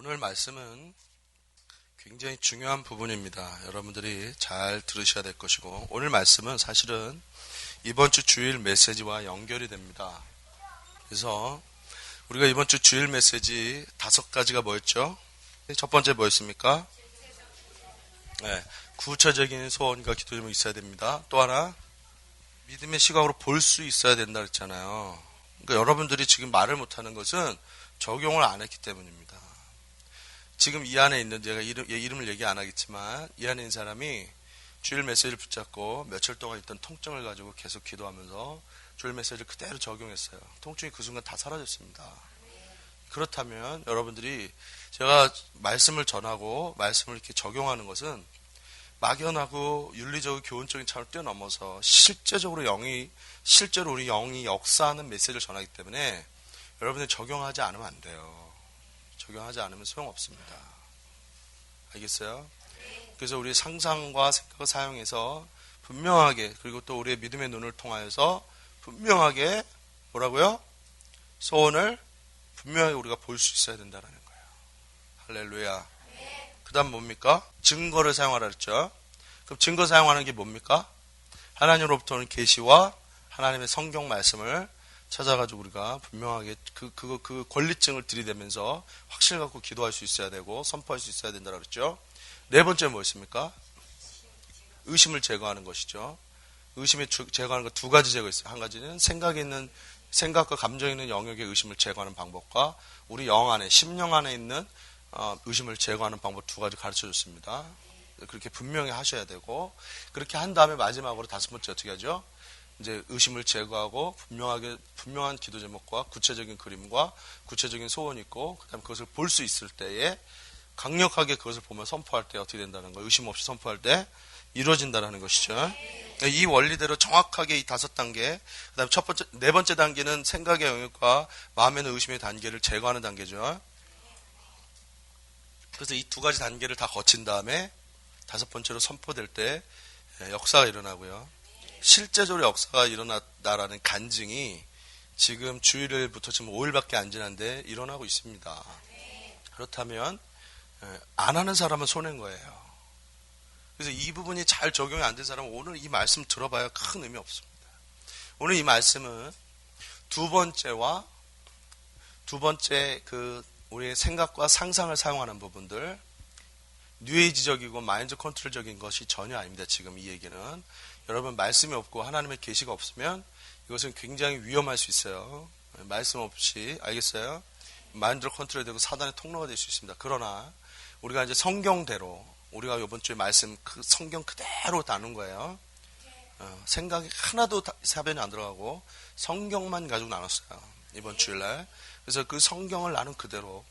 오늘 말씀은 굉장히 중요한 부분입니다. 여러분들이 잘 들으셔야 될 것이고, 오늘 말씀은 사실은 이번 주 주일 메시지와 연결이 됩니다. 그래서 우리가 이번 주 주일 메시지 5가지가 뭐였죠? 첫 번째 뭐였습니까? 네, 구체적인 소원과 기도 제목이 있어야 됩니다. 또 하나, 믿음의 시각으로 볼 수 있어야 된다 그랬잖아요. 그러니까 여러분들이 지금 말을 못하는 것은 적용을 안 했기 때문입니다. 지금 이 안에 있는, 제가 이름을 얘기 안 하겠지만, 이 안에 있는 사람이 주일 메시지를 붙잡고 며칠 동안 있던 통증을 가지고 계속 기도하면서 주일 메시지를 그대로 적용했어요. 통증이 그 순간 다 사라졌습니다. 그렇다면 여러분들이 제가 말씀을 전하고 말씀을 이렇게 적용하는 것은 막연하고 윤리적이고 교훈적인 차원을 뛰어넘어서 실제로 우리 영이 역사하는 메시지를 전하기 때문에 여러분들이 적용하지 않으면 안 돼요. 적용하지 않으면 소용없습니다. 알겠어요? 그래서 우리 상상과 생각을 사용해서 분명하게, 그리고 또 우리의 믿음의 눈을 통하여서 분명하게 뭐라고요? 소원을 분명하게 우리가 볼 수 있어야 된다는 거예요. 할렐루야. 그 다음 뭡니까? 증거를 사용하라 그랬죠. 그럼 증거 사용하는 게 뭡니까? 하나님으로부터 오는 계시와 하나님의 성경 말씀을 찾아가지고 우리가 분명하게 그 권리증을 들이대면서 확신을 갖고 기도할 수 있어야 되고 선포할 수 있어야 된다고 그랬죠. 네 번째 뭐였습니까? 의심을 제거하는 것이죠. 의심을 제거하는 거 2가지 제거 있어요. 한 가지는 생각과 감정이 있는 영역의 의심을 제거하는 방법과 우리 영 안에, 심령 안에 있는 의심을 제거하는 방법 2가지 가르쳐 줬습니다. 그렇게 분명히 하셔야 되고, 그렇게 한 다음에 마지막으로 5번째 어떻게 하죠? 이제 의심을 제거하고 분명한 기도 제목과 구체적인 그림과 구체적인 소원이 있고, 그다음에 그것을 볼 수 있을 때에 강력하게 그것을 보면 선포할 때 어떻게 된다는 거, 의심 없이 선포할 때 이루어진다는 것이죠. 이 원리대로 정확하게 이 5단계, 그다음에 네 번째 단계는 생각의 영역과 마음에 있는 의심의 단계를 제거하는 단계죠. 그래서 이 2가지 단계를 다 거친 다음에 5번째로 선포될 때 역사가 일어나고요. 실제적으로 역사가 일어났다라는 간증이 지금 주일부터 지금 5일밖에 안 지났는데 일어나고 있습니다. 그렇다면 안 하는 사람은 손해인 거예요. 그래서 이 부분이 잘 적용이 안 된 사람은 오늘 이 말씀 들어봐야 큰 의미 없습니다. 오늘 이 말씀은 두 번째 우리의 생각과 상상을 사용하는 부분들, 뉴에이지적이고 마인드 컨트롤적인 것이 전혀 아닙니다. 지금 이 얘기는 여러분, 말씀이 없고 하나님의 계시가 없으면 이것은 굉장히 위험할 수 있어요. 말씀 없이, 알겠어요? 마인드로 컨트롤되고 사단의 통로가 될 수 있습니다. 그러나 우리가 이제 성경대로, 우리가 이번 주에 말씀 그 성경 그대로 나눈 거예요. 생각이 하나도 사변이 안 들어가고 성경만 가지고 나눴어요. 이번 주일날. 그래서 그 성경을 나눈 그대로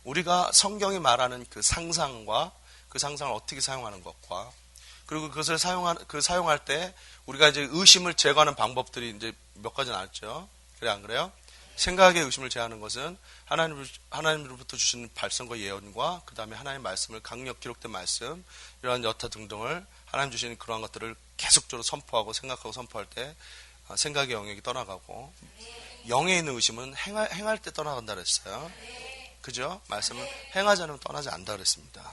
우리가 성경이 말하는 그 상상과 그 상상을 어떻게 사용하는 것과, 그리고 그것을 사용할 때 우리가 이제 의심을 제거하는 방법들이 이제 몇 가지 나왔죠. 그래, 안 그래요? 생각의 의심을 제거하는 것은 하나님으로부터 주신 발성과 예언과 그 다음에 하나님의 말씀을, 강력 기록된 말씀, 이러한 여타 등등을 하나님 주시는 그러한 것들을 계속적으로 선포하고 생각하고 선포할 때 생각의 영역이 떠나가고, 영에 있는 의심은 행할 때 떠나간다 그랬어요. 그죠? 말씀은 행하지 않으면 떠나지 않는다 그랬습니다.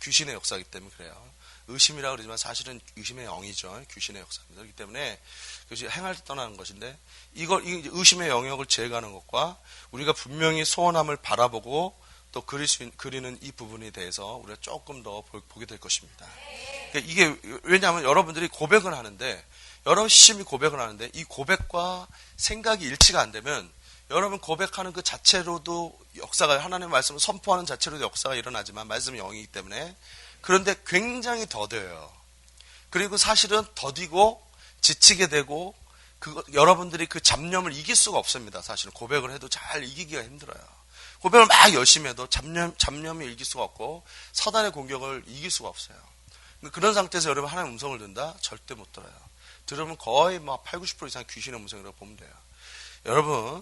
귀신의 역사이기 때문에 그래요. 의심이라고 그러지만 사실은 의심의 영이죠. 귀신의 역사입니다. 그렇기 때문에 그것이 행할 때 떠나는 것인데, 이 의심의 영역을 제거하는 것과 우리가 분명히 소원함을 바라보고 또 그리는 이 부분에 대해서 우리가 조금 더 보게 될 것입니다. 그러니까 이게 왜냐하면 여러분들이 고백을 하는데, 열심히 고백을 하는데 이 고백과 생각이 일치가 안 되면 여러분 고백하는 그 자체로도 역사가, 하나님의 말씀을 선포하는 자체로도 역사가 일어나지만 말씀은 영이기 때문에, 그런데 굉장히 더뎌요. 그리고 사실은 더디고 지치게 되고 여러분들이 그 잡념을 이길 수가 없습니다. 사실은 고백을 해도 잘 이기기가 힘들어요. 고백을 막 열심히 해도 잡념이 이길 수가 없고 사단의 공격을 이길 수가 없어요. 그런 상태에서 여러분 하나님의 음성을 듣는다? 절대 못 들어요. 들으면 거의 막 80, 90% 이상 귀신의 음성이라고 보면 돼요. 여러분,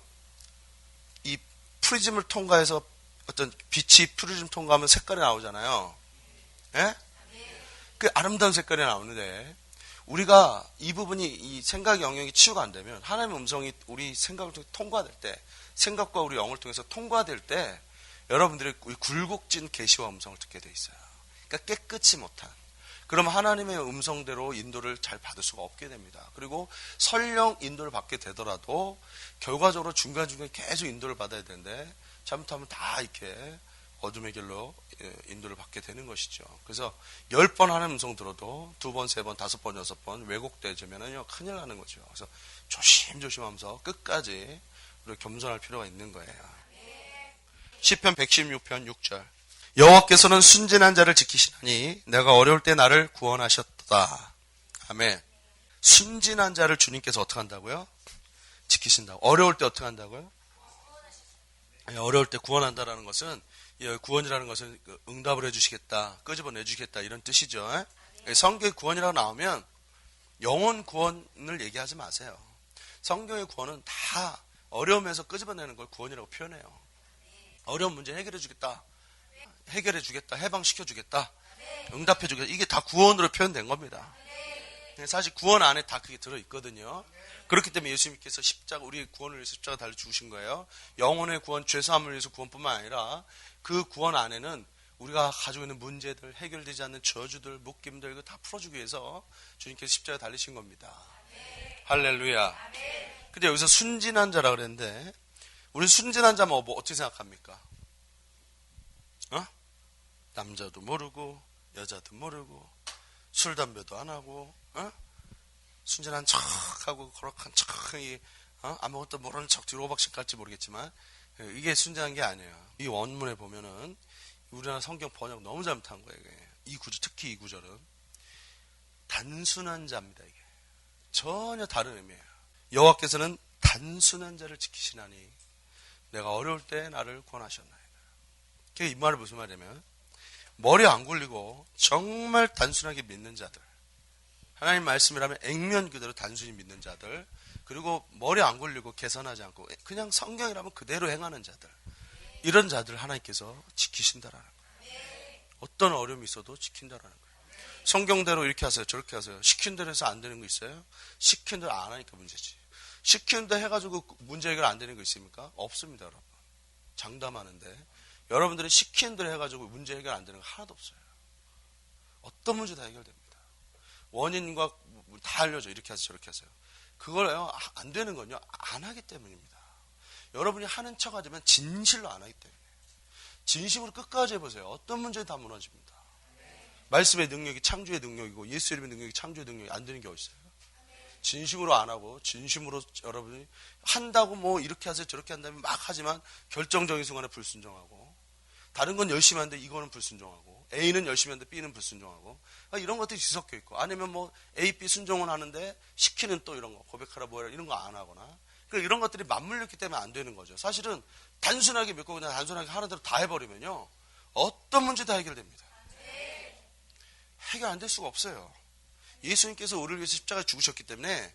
이 프리즘을 통과해서 어떤 빛이 프리즘 통과하면 색깔이 나오잖아요. 예? 그 아름다운 색깔이 나오는데, 우리가 이 부분이, 이 생각 영역이 치유가 안 되면 하나님의 음성이 우리 생각을 통해 통과될 때, 생각과 우리 영을 통해서 통과될 때 여러분들이 굴곡진 계시와 음성을 듣게 돼 있어요. 그러니까 깨끗이 못한. 그럼 하나님의 음성대로 인도를 잘 받을 수가 없게 됩니다. 그리고 설령 인도를 받게 되더라도 결과적으로 중간중간에 계속 인도를 받아야 되는데 잘못하면 다 이렇게 어둠의 길로 인도를 받게 되는 것이죠. 그래서 10번 하나님 음성 들어도 2번, 3번, 5번, 6번 왜곡되면은요 큰일 나는 거죠. 그래서 조심조심하면서 끝까지 우리가 겸손할 필요가 있는 거예요. 시편 116편 6절. 여호와께서는 순진한 자를 지키시나니 내가 어려울 때 나를 구원하셨다. 아멘. 순진한 자를 주님께서 어떻게 한다고요? 지키신다고. 어려울 때 어떻게 한다고요? 어려울 때 구원한다라는 것은, 구원이라는 것은 응답을 해주시겠다, 끄집어내주시겠다 이런 뜻이죠. 성경의 구원이라고 나오면 영혼 구원을 얘기하지 마세요. 성경의 구원은 다 어려움에서 끄집어내는 걸 구원이라고 표현해요. 어려운 문제 해결해주겠다, 해방시켜주겠다, 응답해주겠다, 이게 다 구원으로 표현된 겁니다. 사실 구원 안에 다 그게 들어있거든요. 그렇기 때문에 예수님께서 십자가, 우리 구원을 위해서 십자가 달려 죽으신 거예요. 영혼의 구원, 죄사함을 위해서 구원뿐만 아니라 그 구원 안에는 우리가 가지고 있는 문제들, 해결되지 않는 저주들, 묶임들, 이거 다 풀어주기 위해서 주님께서 십자가 달리신 겁니다. 할렐루야. 근데 여기서 순진한 자라 그랬는데, 우리 순진한 자면 뭐 어떻게 생각합니까? 남자도 모르고 여자도 모르고 술 담배도 안 하고 순진한 척하고 거룩한 척이 아무것도 모르는 척 뒤로 오박씩 갈지 모르겠지만 이게 순진한 게 아니에요. 이 원문에 보면은 우리나라 성경 번역 너무 잘못한 거예요. 이 구절, 특히 이 구절은 단순한 자입니다. 이게 전혀 다른 의미예요. 여호와께서는 단순한 자를 지키시나니 내가 어려울 때 나를 구원하셨나이다. 이 말은 무슨 말이냐면 머리 안 굴리고 정말 단순하게 믿는 자들, 하나님 말씀이라면 액면 그대로 단순히 믿는 자들, 그리고 머리 안 굴리고 개선하지 않고 그냥 성경이라면 그대로 행하는 자들, 이런 자들 하나님께서 지키신다라는 거예요. 어떤 어려움이 있어도 지킨다라는 거예요. 성경대로 이렇게 하세요, 저렇게 하세요. 시킨 대로 해서 안 되는 거 있어요? 시킨 대로 안 하니까 문제지. 시킨 대로 해가지고 문제 해결 안 되는 거 있습니까? 없습니다, 여러분. 장담하는데 여러분들이 시킨 대로 해가지고 문제 해결 안 되는 거 하나도 없어요. 어떤 문제 다 해결됩니다. 원인과 다 알려줘. 이렇게 하세요, 저렇게 하세요. 그걸요, 안 되는 건요, 안 하기 때문입니다. 여러분이 하는 척 하지만 진실로 안 하기 때문에. 진심으로 끝까지 해보세요. 어떤 문제는 다 무너집니다. 말씀의 능력이 창조의 능력이고 예수 이름의 능력이 창조의 능력이 안 되는 게 어디 있어요? 진심으로 안 하고 진심으로 여러분이 한다고 뭐 이렇게 하세요 저렇게 한다면 막 하지만 결정적인 순간에 불순종하고, 다른 건 열심히 하는데 이거는 불순종하고, A는 열심히 하는데 B는 불순종하고, 이런 것들이 뒤섞여 있고, 아니면 뭐 A, B 순종은 하는데 시키는 또 이런 거, 고백하라 뭐라 이런 거 안 하거나, 그러니까 이런 것들이 맞물렸기 때문에 안 되는 거죠. 사실은 단순하게 믿고 그냥 단순하게 하는 대로 다 해버리면요, 어떤 문제 다 해결됩니다. 해결 안 될 수가 없어요. 예수님께서 우리를 위해서 십자가에 죽으셨기 때문에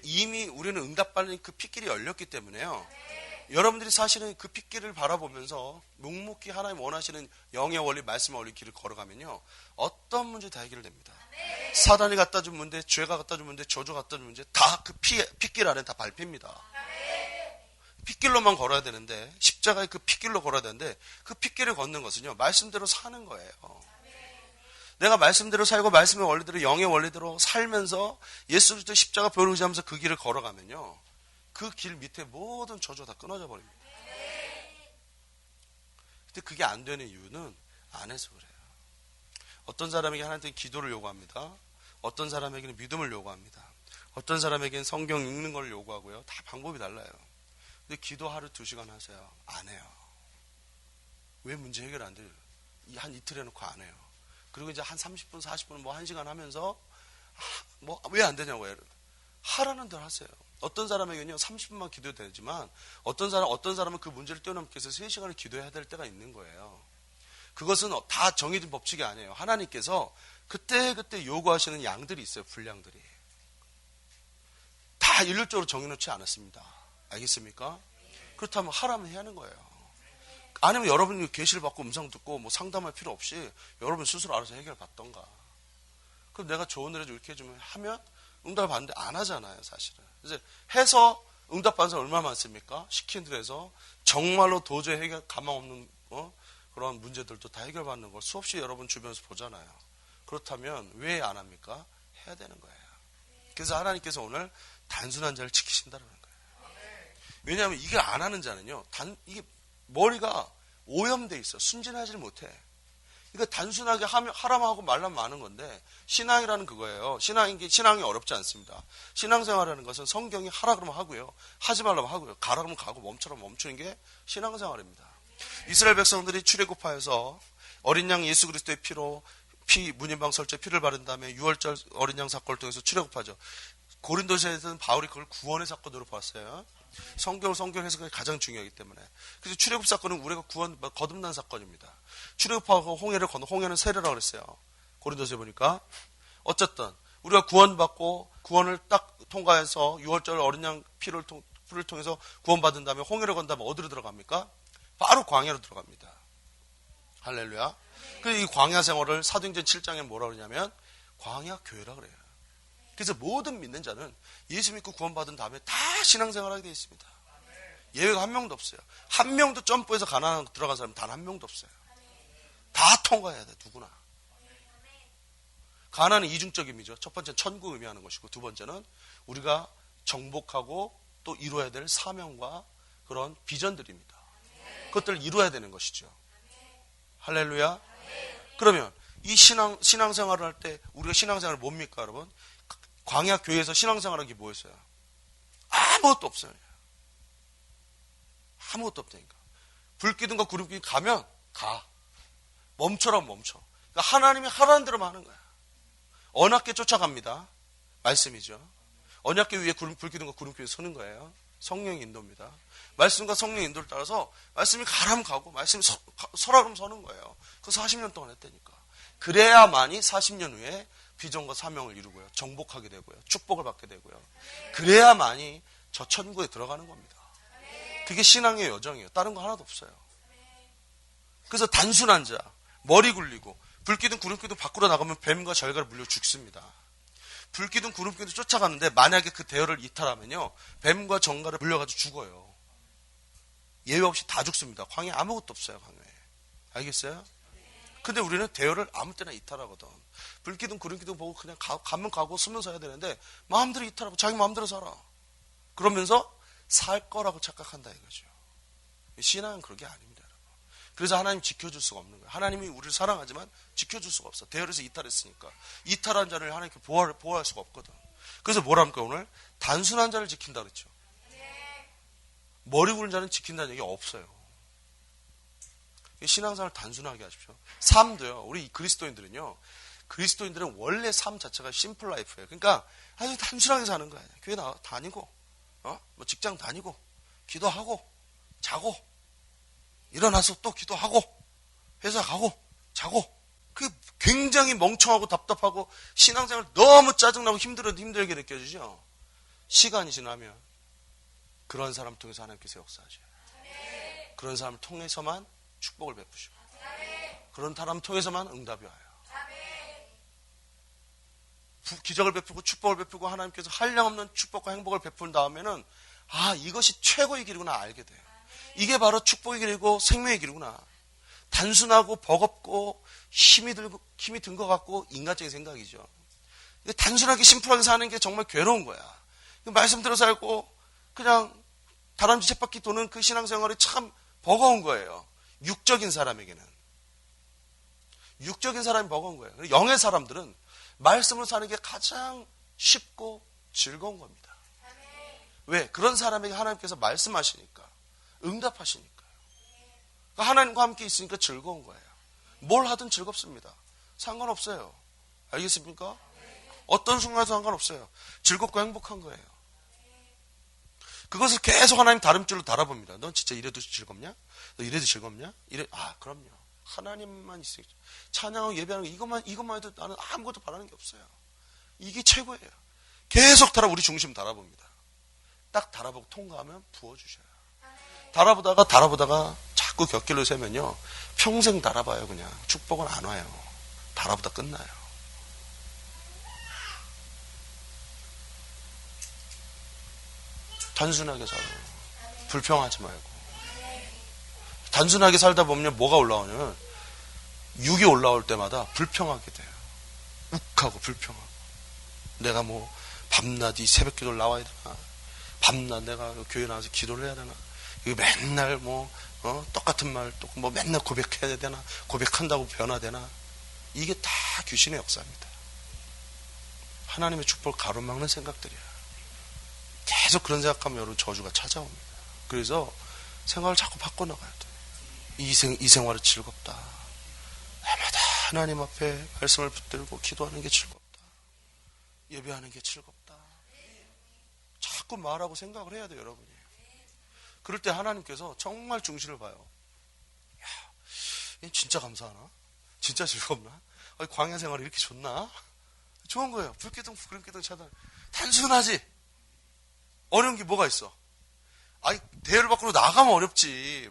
이미 우리는 응답받는 그 핏길이 열렸기 때문에요. 여러분들이 사실은 그 핏길을 바라보면서 묵묵히 하나님 원하시는 영의 원리, 말씀의 원리 길을 걸어가면요, 어떤 문제 다 해결됩니다. 사단이 갖다 준 문제, 죄가 갖다 준 문제, 저주가 갖다 준 문제 다 그 핏길 안에 다 밟힙니다. 핏길로만 걸어야 되는데, 십자가의 그 핏길로 걸어야 되는데, 그 핏길을 걷는 것은요, 말씀대로 사는 거예요. 내가 말씀대로 살고 말씀의 원리대로, 영의 원리대로 살면서 예수 그리스도 십자가 뼈를 의지하면서 그 길을 걸어가면요, 그 길 밑에 모든 저주가 다 끊어져 버립니다. 근데 그게 안 되는 이유는 안 해서 그래요. 어떤 사람에게 하나님께 기도를 요구합니다. 어떤 사람에게는 믿음을 요구합니다. 어떤 사람에게는 성경 읽는 걸 요구하고요. 다 방법이 달라요. 근데 기도 하루 2시간 하세요. 안 해요. 왜 문제 해결 안 돼요? 한 이틀 해놓고 안 해요. 그리고 이제 한 30분, 40분, 뭐 1시간 하면서, 뭐, 왜 안 되냐고요. 하라는 대로 하세요. 어떤 사람에게는요, 30분만 기도해도 되지만, 어떤 사람은 그 문제를 뛰어넘기 위해서 3시간을 기도해야 될 때가 있는 거예요. 그것은 다 정해진 법칙이 아니에요. 하나님께서 그때그때 요구하시는 양들이 있어요, 분량들이. 다 일률적으로 정해놓지 않았습니다. 알겠습니까? 그렇다면 하라면 해야 하는 거예요. 아니면 여러분이 계시를 받고 음성 듣고 뭐 상담할 필요 없이 여러분 스스로 알아서 해결받던가. 그럼 내가 조언을 해줘 이렇게 해주면 하면 응답을 받는데 안 하잖아요, 사실은. 이제 해서 응답 받는 사람 얼마나 많습니까? 시킨 대로 해서 정말로 도저히 해결 가망 없는 그런 문제들도 다 해결받는 걸 수없이 여러분 주변에서 보잖아요. 그렇다면 왜 안 합니까? 해야 되는 거예요. 그래서 하나님께서 오늘 단순한 자를 지키신다는 거예요. 왜냐하면 이걸 안 하는 자는요, 이게 머리가 오염돼 있어. 순진하지 못해. 그러니까 단순하게 하라면 하고 말라면 마는 건데, 신앙이라는 그거예요. 신앙이 어렵지 않습니다. 신앙생활이라는 것은 성경이 하라 그러면 하고요, 하지 말라면 하고요, 가라 그러면 가고 멈추라면 멈추는 게 신앙생활입니다. 이스라엘 백성들이 출애굽하여서 어린 양 예수 그리스도의 피로 문인방 설주에 피를 바른 다음에 6월절 어린 양 사건을 통해서 출애굽하죠. 고린도서에서는 바울이 그걸 구원의 사건으로 봤어요. 성경 해석이 가장 중요하기 때문에. 그래서 출애굽 사건은 우리가 거듭난 사건입니다. 출애굽하고 홍해는 세례라고 그랬어요. 고린도서에 보니까. 어쨌든 우리가 구원받고 구원을 딱 통과해서 6월절 어린 양 피를 통해서 구원받은 다음에 홍해를 건다면 어디로 들어갑니까? 바로 광야로 들어갑니다. 할렐루야. 그래서 이 광야 생활을 사도행전 7장에 뭐라 그러냐면 광야 교회라 그래요. 그래서 모든 믿는 자는 예수 믿고 구원받은 다음에 다 신앙생활하게 되어 있습니다. 예외가 한 명도 없어요. 한 명도 점프해서 가나안 들어간 사람 단 한 명도 없어요. 다 통과해야 돼, 누구나. 가나안은 이중적 의미죠. 첫 번째는 천국 의미하는 것이고, 두 번째는 우리가 정복하고 또 이루어야 될 사명과 그런 비전들입니다. 그것들을 이루어야 되는 것이죠. 할렐루야. 그러면 이 신앙생활을 할 때 우리가 신앙생활을 뭡니까, 여러분? 광야 교회에서 신앙생활하는 게 뭐였어요? 아무것도 없어요. 아무것도 없다니까. 불기둥과 구름기둥 가면 가. 멈춰라면 멈춰. 그러니까 하나님이 하라는 대로만 하는 거야. 언약궤 쫓아갑니다. 말씀이죠. 언약궤 위에 불기둥과 구름기둥이 서는 거예요. 성령의 인도입니다. 말씀과 성령의 인도를 따라서 말씀이 가라면 가고 말씀이 서라 그러면 서는 거예요. 그거 40년 동안 했다니까. 그래야만이 40년 후에 비전과 사명을 이루고요, 정복하게 되고요, 축복을 받게 되고요, 그래야만이 저 천국에 들어가는 겁니다. 그게 신앙의 여정이에요. 다른 거 하나도 없어요. 그래서 단순한 자, 머리 굴리고 불기둥 구름기둥 밖으로 나가면 뱀과 절갈을 물려 죽습니다. 불기둥 구름기둥 쫓아가는데 만약에 그 대열을 이탈하면요, 뱀과 정갈을 물려가지고 죽어요. 예외 없이 다 죽습니다. 광야에 아무것도 없어요. 광야에. 알겠어요? 근데 우리는 대열을 아무 때나 이탈하거든. 불기둥 구름기둥 보고 그냥 가면 가고 쓰면서 해야 되는데 마음대로 이탈하고 자기 마음대로 살아. 그러면서 살 거라고 착각한다 이거죠. 신앙은 그런 게 아닙니다, 여러분. 그래서 하나님 지켜줄 수가 없는 거예요. 하나님이 우리를 사랑하지만 지켜줄 수가 없어. 대열에서 이탈했으니까. 이탈한 자를 하나님께 보호할 수가 없거든. 그래서 뭐랍니까 오늘? 단순한 자를 지킨다 그랬죠. 머리 굴린 자는 지킨다는 얘기 없어요. 신앙생활을 단순하게 하십시오. 삶도요. 우리 그리스도인들은 원래 삶 자체가 심플 라이프예요. 그러니까 아주 단순하게 사는 거예요. 교회 다니고, 뭐 직장 다니고, 기도하고, 자고, 일어나서 또 기도하고, 회사 가고, 자고. 그 굉장히 멍청하고 답답하고 신앙생활 너무 짜증나고 힘들게 느껴지죠. 시간이 지나면 그런 사람 통해서 하나님께서 역사하셔요. 그런 사람을 통해서만 축복을 베푸시고, 그런 사람 통해서만 응답이 와요. 기적을 베푸고 축복을 베푸고 하나님께서 한량없는 축복과 행복을 베푼 다음에는 이것이 최고의 길이구나 알게 돼요. 이게 바로 축복의 길이고 생명의 길이구나. 단순하고 버겁고 힘이 든 것 같고 인간적인 생각이죠. 단순하게 심플하게 사는 게 정말 괴로운 거야. 말씀 들어 살고 그냥 다람쥐 쳇바퀴 도는 그 신앙생활이 참 버거운 거예요. 육적인 사람이 버거운 거예요. 영의 사람들은 말씀을 사는 게 가장 쉽고 즐거운 겁니다. 왜? 그런 사람에게 하나님께서 말씀하시니까, 응답하시니까요. 그러니까 하나님과 함께 있으니까 즐거운 거예요. 뭘 하든 즐겁습니다. 상관없어요. 알겠습니까? 어떤 순간에도 상관없어요. 즐겁고 행복한 거예요. 그것을 계속 하나님 다름줄로 달아봅니다. 넌 진짜 이래도 즐겁냐? 너 이래도 즐겁냐? 그럼요. 하나님만 있으니까. 찬양하고 예배하는 거 이것만 해도 나는 아무것도 바라는 게 없어요. 이게 최고예요. 계속 우리 중심 달아봅니다. 딱 달아보고 통과하면 부어주셔요. 달아보다가 자꾸 곁길로 세면요, 평생 달아봐요. 그냥 축복은 안 와요. 달아보다 끝나요. 단순하게 살아요. 불평하지 말고 단순하게 살다 보면 뭐가 올라오냐면 육이 올라올 때마다 불평하게 돼요. 욱하고 불평하고. 내가 뭐 밤낮 이 새벽 기도를 나와야 되나? 밤낮 내가 교회 나와서 기도를 해야 되나? 이거 맨날 뭐 똑같은 말 또 뭐 맨날 고백해야 되나? 고백한다고 변화되나? 이게 다 귀신의 역사입니다. 하나님의 축복을 가로막는 생각들이야. 계속 그런 생각하면 여러분 저주가 찾아옵니다. 그래서 생각을 자꾸 바꿔나가야 돼. 이 생활이 즐겁다. 날마다 하나님 앞에 말씀을 붙들고 기도하는 게 즐겁다. 예배하는 게 즐겁다. 자꾸 말하고 생각을 해야 돼요, 여러분이. 그럴 때 하나님께서 정말 중시를 봐요. 야, 얘 진짜 감사하나? 진짜 즐겁나? 광야 생활이 이렇게 좋나? 좋은 거예요. 불기둥, 구름기둥 차단. 단순하지? 어려운 게 뭐가 있어? 아니, 대열 밖으로 나가면 어렵지.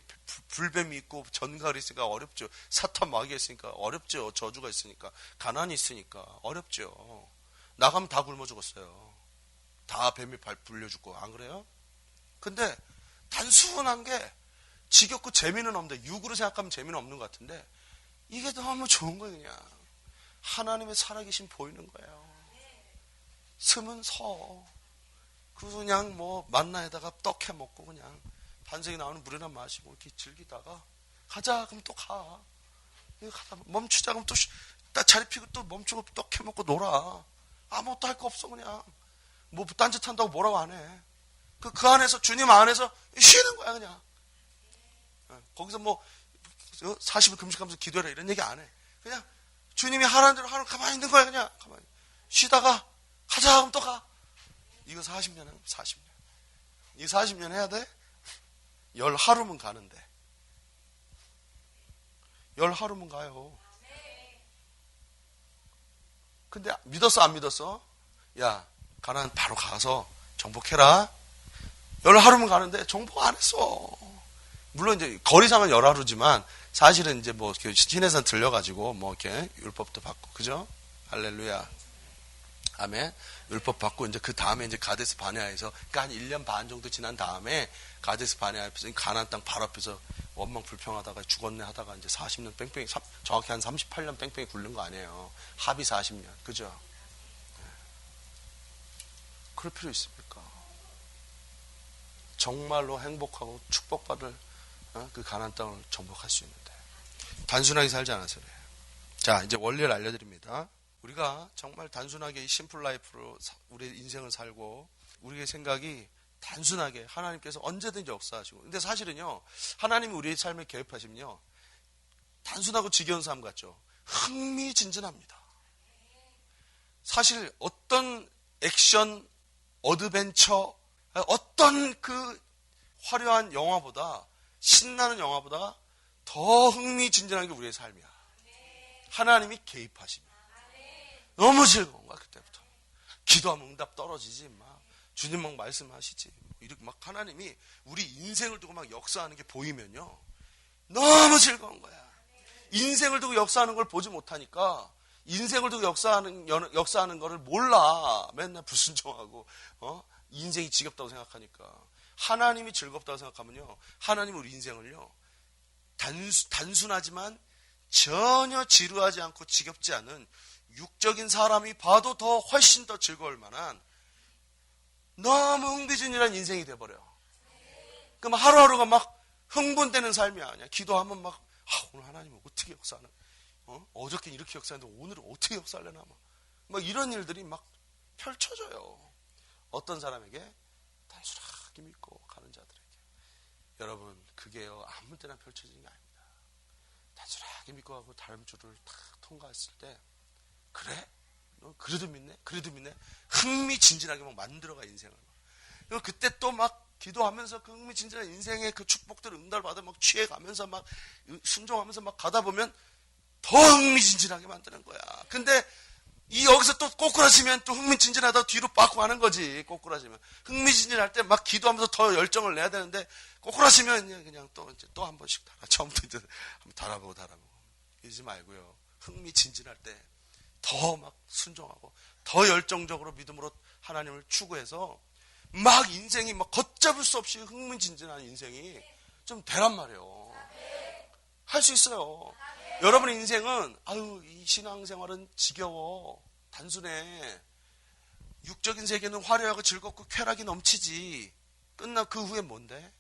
불뱀이 있고 전갈이 있으니까 어렵죠. 사탄 마귀가 있으니까 어렵죠. 저주가 있으니까. 가난이 있으니까 어렵죠. 나가면 다 굶어 죽었어요. 다 뱀이 불려 죽고. 안 그래요? 근데 단순한 게 지겹고 재미는 없는데, 육으로 생각하면 재미는 없는 것 같은데, 이게 너무 좋은 거예요. 그냥 하나님의 살아계신 보이는 거예요. 서면 서. 그냥 뭐 만나에다가 떡 해 먹고 그냥 반석이 나오는 물이나 마시고 이렇게 즐기다가 가자 그럼 또 가. 가다 멈추자 그럼 또 자리 피고 또 멈추고 떡 해 먹고 놀아. 아무것도 할 거 없어. 그냥 뭐 딴짓 한다고 뭐라고 안 해. 그 안에서 주님 안에서 쉬는 거야. 그냥 거기서 뭐 40일 금식하면서 기도해라 이런 얘기 안 해. 그냥 주님이 하라는 대로 하루 가만히 있는 거야. 그냥 가만히 쉬다가 가자 그럼 또 가. 이거 40년 하면 40년. 이 40년 해야 돼? 10하루면 가는데. 10하루면 가요. 근데 믿었어 안 믿었어? 야, 가나안 바로 가서 정복해라. 10하루면 가는데 정복 안 했어. 물론 이제 거리상은 10하루지만 사실은 이제 뭐 시내산 들려가지고 뭐 이렇게 율법도 받고, 그죠? 할렐루야. 아멘. 율법 받고 이제 그 다음에 이제 가데스 바네아에서, 그러니까 한 1년 반 정도 지난 다음에 가데스 바네아에서 가나안 땅 바로 앞에서 원망 불평하다가 죽었네 하다가 이제 40년 뺑뺑이, 정확히 한 38년 뺑뺑이 굴른 거 아니에요. 합의 40년. 그죠? 네. 그럴 필요 있습니까? 정말로 행복하고 축복받을 그 가나안 땅을 정복할 수 있는데 단순하게 살지 않아서 그래요. 자, 이제 원리를 알려드립니다. 우리가 정말 단순하게 이 심플 라이프로 우리의 인생을 살고 우리의 생각이 단순하게 하나님께서 언제든지 역사하시고, 근데 사실은요 하나님이 우리의 삶에 개입하시면요 단순하고 지겨운 삶 같죠? 흥미진진합니다. 사실 어떤 액션, 어드벤처, 어떤 그 화려한 영화보다, 신나는 영화보다 더 흥미진진한 게 우리의 삶이야. 하나님이 개입하시면 너무 즐거운 거야. 그때부터 기도하면 응답 떨어지지, 막 주님 막 말씀하시지, 이렇게 막 하나님이 우리 인생을 두고 막 역사하는 게 보이면요 너무 즐거운 거야. 인생을 두고 역사하는 걸 보지 못하니까, 인생을 두고 역사하는 거를 몰라. 맨날 불순종하고 인생이 지겹다고 생각하니까. 하나님이 즐겁다고 생각하면요 하나님은 우리 인생을요 단순하지만 전혀 지루하지 않고 지겹지 않은, 육적인 사람이 봐도 더 훨씬 더 즐거울 만한 너무 흥미진진한 인생이 돼버려. 그럼 하루하루가 막 흥분되는 삶이 아니야. 기도하면 막 오늘 하나님은 어떻게 역사하나, 어저께 이렇게 역사했는데 오늘은 어떻게 역사하려나, 막 이런 일들이 막 펼쳐져요. 어떤 사람에게? 단순하게 믿고 가는 자들에게. 여러분, 그게요 아무 때나 펼쳐지는 게 아닙니다. 단순하게 믿고 가고 다른 줄을 탁 통과했을 때, 그래? 너 그래도 믿네? 그래도 믿네? 흥미진진하게 막 만들어가 인생을. 그리고 그때 또 막 기도하면서 그 흥미진진한 인생의 그 축복들을 응답을 받아 막 취해가면서 막 순종하면서 막 가다 보면 더 흥미진진하게 만드는 거야. 근데 여기서 또 꼬꾸라지면 또 흥미진진하다 뒤로 빠꾸 하는 거지. 꼬꾸라지면 흥미진진할 때 막 기도하면서 더 열정을 내야 되는데, 꼬꾸라지면 그냥 또 한 번씩 처음부터 이제 한번 달아보고 이러지 말고요. 흥미진진할 때 더 막 순종하고 더 열정적으로 믿음으로 하나님을 추구해서 막 인생이 막 걷잡을 수 없이 흥미진진한 인생이 좀 되란 말이에요. 할 수 있어요. 여러분의 인생은 아유 이 신앙생활은 지겨워. 단순해. 육적인 세계는 화려하고 즐겁고 쾌락이 넘치지. 끝나 그 후에 뭔데?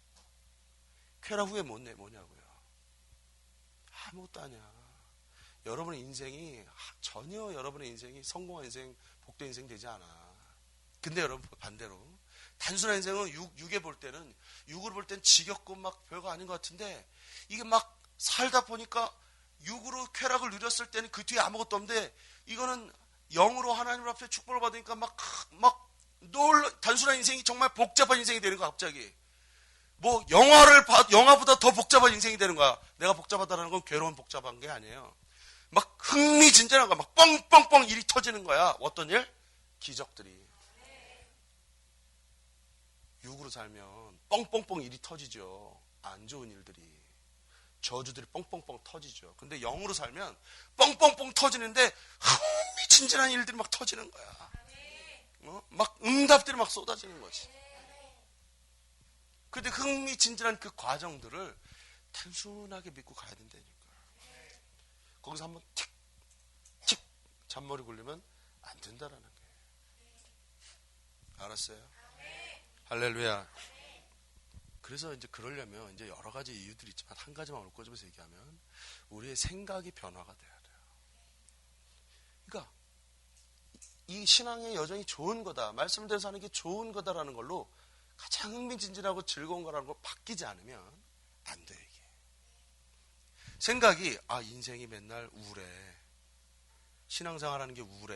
쾌락 후에 뭐냐고요. 아무것도 아니야. 여러분의 인생이 전혀 여러분의 인생이 성공한 인생, 복된 인생 되지 않아. 근데 여러분 반대로 단순한 인생은 육에 볼 때는 육으로 볼 땐 지겹고 막 별거 아닌 것 같은데 이게 막 살다 보니까 육으로 쾌락을 누렸을 때는 그 뒤에 아무것도 없는데 이거는 영으로 하나님 앞에 축복을 받으니까 막 단순한 인생이 정말 복잡한 인생이 되는 거야 갑자기. 뭐 영화보다 더 복잡한 인생이 되는 거야. 내가 복잡하다는 건 괴로운 복잡한 게 아니에요. 막 흥미진진한 거야. 막 뻥뻥뻥 일이 터지는 거야. 어떤 일? 기적들이. 육으로 살면 뻥뻥뻥 일이 터지죠. 안 좋은 일들이. 저주들이 뻥뻥뻥 터지죠. 근데 영으로 살면 뻥뻥뻥 터지는데 흥미진진한 일들이 막 터지는 거야. 막 응답들이 막 쏟아지는 거지. 근데 흥미진진한 그 과정들을 단순하게 믿고 가야 된다니까. 거기서 한번 틱 잔머리 굴리면 안 된다라는 거예요. 알았어요? 할렐루야. 그래서 이제 그러려면 이제 여러 가지 이유들이 있지만 한 가지만 오늘 꼬집어서 얘기하면 우리의 생각이 변화가 돼야 돼요. 그러니까 이 신앙의 여정이 좋은 거다. 말씀대로 사는 게 좋은 거다라는 걸로 가장 흥미진진하고 즐거운 거라는 걸 바뀌지 않으면 안 돼 이게. 생각이 인생이 맨날 우울해. 신앙생활하는 게 우울해.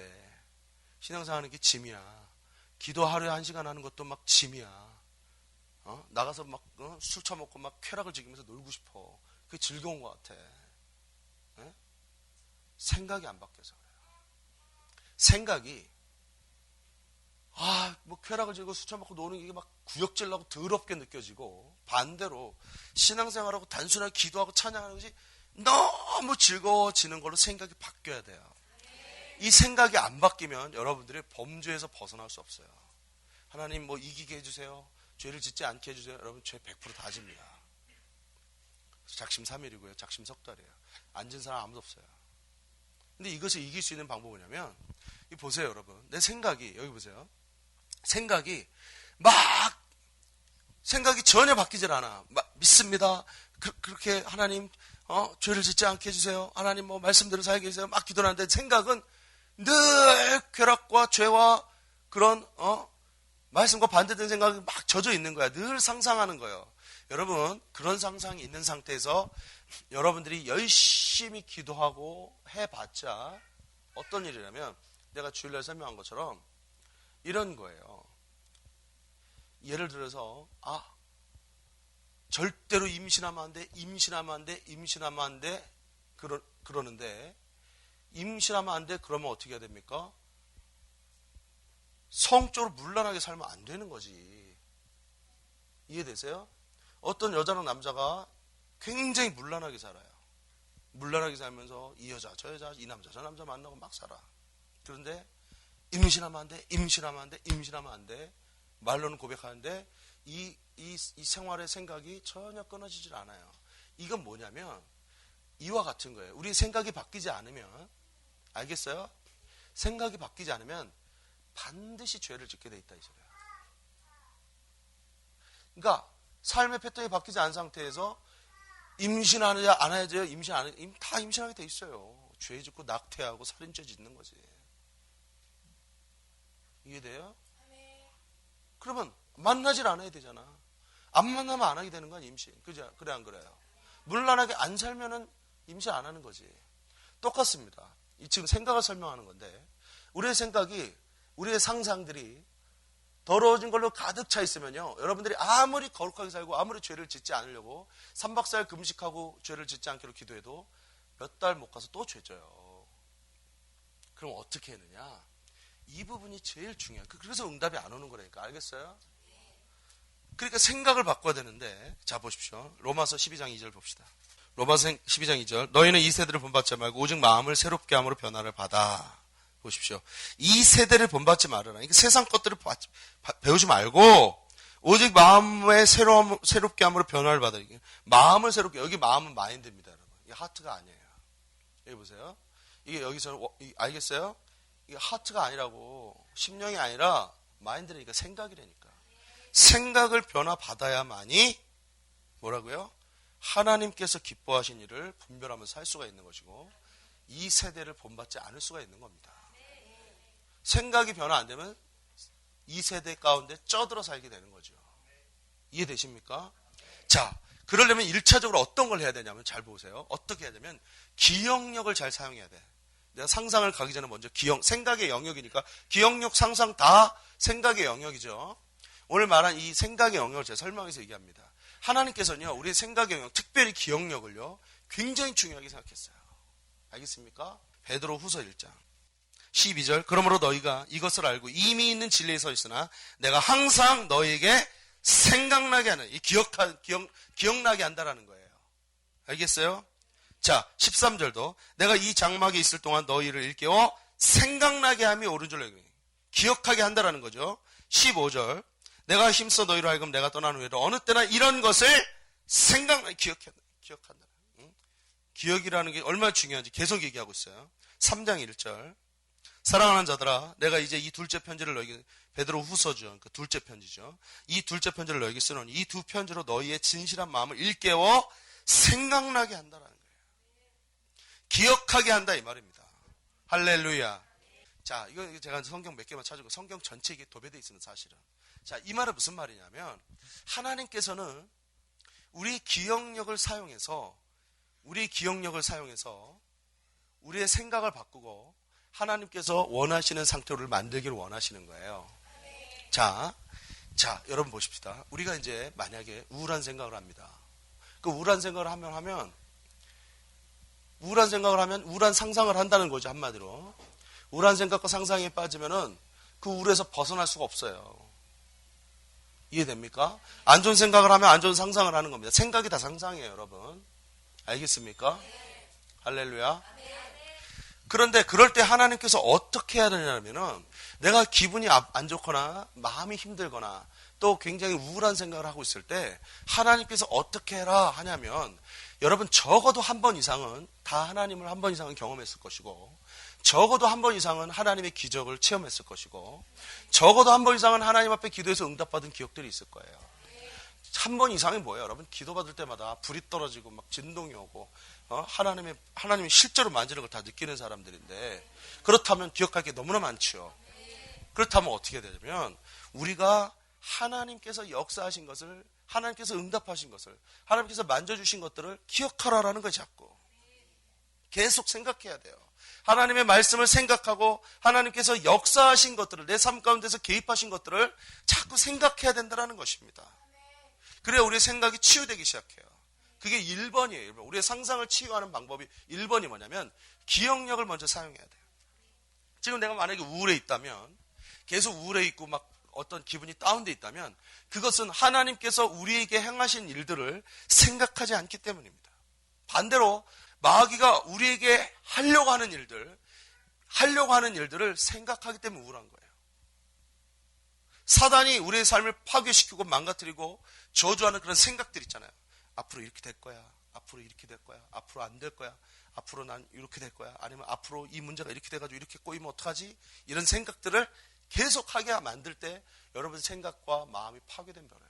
신앙생활하는 게 짐이야. 기도 하루에 1시간 하는 것도 막 짐이야. 나가서 막 술 처먹고 막 쾌락을 즐기면서 놀고 싶어. 그게 즐거운 것 같아. 에? 생각이 안 바뀌어서 그래요. 생각이 뭐 쾌락을 즐기고 술 처먹고 노는 게 막 구역질 나고 더럽게 느껴지고 반대로 신앙생활하고 단순하게 기도하고 찬양하는 것이 너무 즐거워지는 걸로 생각이 바뀌어야 돼요. 이 생각이 안 바뀌면 여러분들이 범죄에서 벗어날 수 없어요. 하나님 뭐 이기게 해주세요. 죄를 짓지 않게 해주세요. 여러분 죄 100% 다 집니다. 작심 3일이고요. 작심 석 달이에요. 앉은 사람 아무도 없어요. 근데 이것을 이길 수 있는 방법은 뭐냐면 보세요 여러분. 내 생각이 여기 보세요. 생각이 전혀 바뀌질 않아. 믿습니다. 그렇게 하나님 죄를 짓지 않게 해주세요. 하나님 뭐 말씀대로 살게 해주세요. 막 기도하는데 생각은 늘 쾌락과 죄와 그런 말씀과 반대된 생각이 막 젖어 있는 거야. 늘 상상하는 거예요. 여러분 그런 상상이 있는 상태에서 여러분들이 열심히 기도하고 해봤자 어떤 일이냐면 내가 주일날 설명한 것처럼 이런 거예요. 예를 들어서 절대로 임신하면 안 돼. 임신하면 안 돼. 임신하면 안 돼. 그러는데 임신하면 안 돼. 그러면 어떻게 해야 됩니까? 성적으로 문란하게 살면 안 되는 거지. 이해되세요? 어떤 여자랑 남자가 굉장히 문란하게 살아요. 문란하게 살면서 이 여자, 저 여자, 이 남자, 저 남자 만나고 막 살아. 그런데 임신하면 안 돼, 임신하면 안 돼, 임신하면 안 돼. 말로는 고백하는데 이 생활의 생각이 전혀 끊어지질 않아요. 이건 뭐냐면 이와 같은 거예요. 우리 생각이 바뀌지 않으면 알겠어요? 생각이 바뀌지 않으면 반드시 죄를 짓게 돼 있다 이 소리야. 그러니까 삶의 패턴이 바뀌지 않은 상태에서 임신하느냐 안 해야죠. 다 임신하게 돼 있어요. 죄 짓고 낙태하고 살인죄 짓는 거지. 이해돼요? 그러면 만나질 않아야 되잖아. 안 만나면 안 하게 되는 건 임신. 그죠? 그래 안 그래요? 문란하게 안 살면은 임신 안 하는 거지. 똑같습니다. 지금 생각을 설명하는 건데 우리의 생각이 우리의 상상들이 더러워진 걸로 가득 차 있으면요. 여러분들이 아무리 거룩하게 살고 아무리 죄를 짓지 않으려고 3박 4일 금식하고 죄를 짓지 않기로 기도해도 몇 달 못 가서 또 죄 져요. 그럼 어떻게 했느냐? 이 부분이 제일 중요해요. 그래서 응답이 안 오는 거라니까. 알겠어요? 그러니까 생각을 바꿔야 되는데 자 보십시오. 로마서 12장 2절 봅시다. 로마서 12장 2절 너희는 이 세대를 본받지 말고 오직 마음을 새롭게 함으로 변화를 받아. 보십시오. 이 세대를 본받지 말아라. 그러니까 세상 것들을 배우지 말고 오직 마음의 새롭게 함으로 변화를 받아. 마음을 새롭게. 여기 마음은 마인드입니다. 여러분. 이게 하트가 아니에요. 여기 보세요. 이게 여기서는 알겠어요? 이게 하트가 아니라고, 심령이 아니라 마인드라니까, 생각이라니까. 생각을 변화받아야만이 뭐라고요? 하나님께서 기뻐하신 일을 분별하면서 살 수가 있는 것이고, 이 세대를 본받지 않을 수가 있는 겁니다. 생각이 변화 안 되면 이 세대 가운데 쪄들어 살게 되는 거죠. 이해되십니까? 자, 그러려면 1차적으로 어떤 걸 해야 되냐면, 잘 보세요. 어떻게 해야 되면 기억력을 잘 사용해야 돼. 내가 상상을 가기 전에 먼저 생각의 영역이니까 기억력, 상상 다 생각의 영역이죠. 오늘 말한 이 생각의 영역을 제가 설명해서 얘기합니다. 하나님께서는요, 우리의 생각의 영역, 특별히 기억력을요, 굉장히 중요하게 생각했어요. 알겠습니까? 베드로 후서 1장 12절. 그러므로 너희가 이것을 알고 이미 있는 진리에 서 있으나 내가 항상 너희에게 생각나게 하는, 기억나게 한다라는 거예요. 알겠어요? 자, 13절도 내가 이 장막에 있을 동안 너희를 일깨워 생각나게 함이 옳은 줄로 기억하게 한다라는 거죠. 15절 내가 힘써 너희로 하여금 내가 떠난 후에도 어느 때나 이런 것을 생각나게 기억한다. 기억이라는 게 얼마나 중요한지 계속 얘기하고 있어요. 3장 1절 사랑하는 자들아 내가 이제 이 둘째 편지를 너희에게, 베드로 후서죠. 그러니까 둘째 편지죠. 이 둘째 편지를 너희에게 쓰노니 이 두 편지로 너희의 진실한 마음을 일깨워 생각나게 한다라는 거예요. 기억하게 한다 이 말입니다. 할렐루야. 자, 이거 제가 성경 몇 개만 찾고 성경 전체에 도배되어 있습니다. 사실은. 자, 이 말은 무슨 말이냐면 하나님께서는 우리 기억력을 사용해서 우리의 생각을 바꾸고 하나님께서 원하시는 상태를 만들기를 원하시는 거예요. 자, 여러분 보십시다. 우리가 이제 만약에 우울한 생각을 합니다. 그 우울한 생각을 하면 우울한 상상을 한다는 거죠. 한마디로. 우울한 생각과 상상에 빠지면은 그 우울에서 벗어날 수가 없어요. 이해됩니까? 안 좋은 생각을 하면 안 좋은 상상을 하는 겁니다. 생각이 다 상상이에요, 여러분. 알겠습니까? 할렐루야. 그런데 그럴 때 하나님께서 어떻게 해야 되냐면은 내가 기분이 안 좋거나 마음이 힘들거나 또 굉장히 우울한 생각을 하고 있을 때 하나님께서 어떻게 해라 하냐면 여러분 적어도 한 번 이상은 다 하나님을 한 번 이상은 경험했을 것이고 적어도 한 번 이상은 하나님의 기적을 체험했을 것이고 적어도 한 번 이상은 하나님 앞에 기도해서 응답받은 기억들이 있을 거예요. 한 번 이상이 뭐예요, 여러분? 기도받을 때마다 불이 떨어지고 막 진동이 오고 하나님이 실제로 만지는 걸 다 느끼는 사람들인데 그렇다면 기억할 게 너무나 많죠. 그렇다면 어떻게 되냐면 우리가 하나님께서 역사하신 것을 하나님께서 응답하신 것을 하나님께서 만져주신 것들을 기억하라라는 거예요. 자꾸 계속 생각해야 돼요. 하나님의 말씀을 생각하고 하나님께서 역사하신 것들을 내 삶 가운데서 개입하신 것들을 자꾸 생각해야 된다는 것입니다. 그래야 우리의 생각이 치유되기 시작해요. 그게 1번이에요. 1번. 우리의 상상을 치유하는 방법이 1번이 뭐냐면 기억력을 먼저 사용해야 돼요. 지금 내가 만약에 우울해 있다면 계속 우울해 있고 막 어떤 기분이 다운돼 있다면 그것은 하나님께서 우리에게 행하신 일들을 생각하지 않기 때문입니다. 반대로 마귀가 우리에게 하려고 하는 일들을 생각하기 때문에 우울한 거예요. 사단이 우리의 삶을 파괴시키고 망가뜨리고 저주하는 그런 생각들 있잖아요. 앞으로 이렇게 될 거야. 앞으로 이렇게 될 거야. 앞으로 안 될 거야. 앞으로 난 이렇게 될 거야. 아니면 앞으로 이 문제가 이렇게 돼가지고 이렇게 꼬이면 어떡하지? 이런 생각들을 계속하게 만들 때 여러분 생각과 마음이 파괴된 거예요.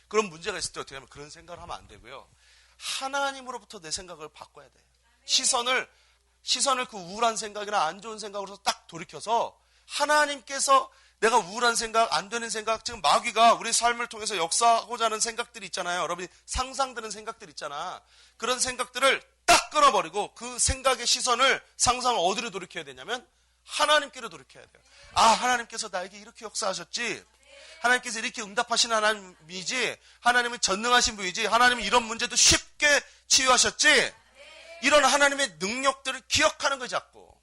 그런 문제가 있을 때 어떻게 하면 그런 생각을 하면 안 되고요. 하나님으로부터 내 생각을 바꿔야 돼요. 시선을 그 우울한 생각이나 안 좋은 생각으로 딱 돌이켜서 하나님께서 내가 우울한 생각, 안 되는 생각, 지금 마귀가 우리 삶을 통해서 역사하고자 하는 생각들이 있잖아요. 여러분이 상상되는 생각들 있잖아. 그런 생각들을 딱 끊어버리고 그 생각의 시선을 상상을 어디로 돌이켜야 되냐면 하나님께로 돌이켜야 돼요. 아, 하나님께서 나에게 이렇게 역사하셨지. 하나님께서 이렇게 응답하신 하나님이지. 하나님은 전능하신 분이지. 하나님은 이런 문제도 쉽게 치유하셨지. 이런 하나님의 능력들을 기억하는 거예요, 자꾸.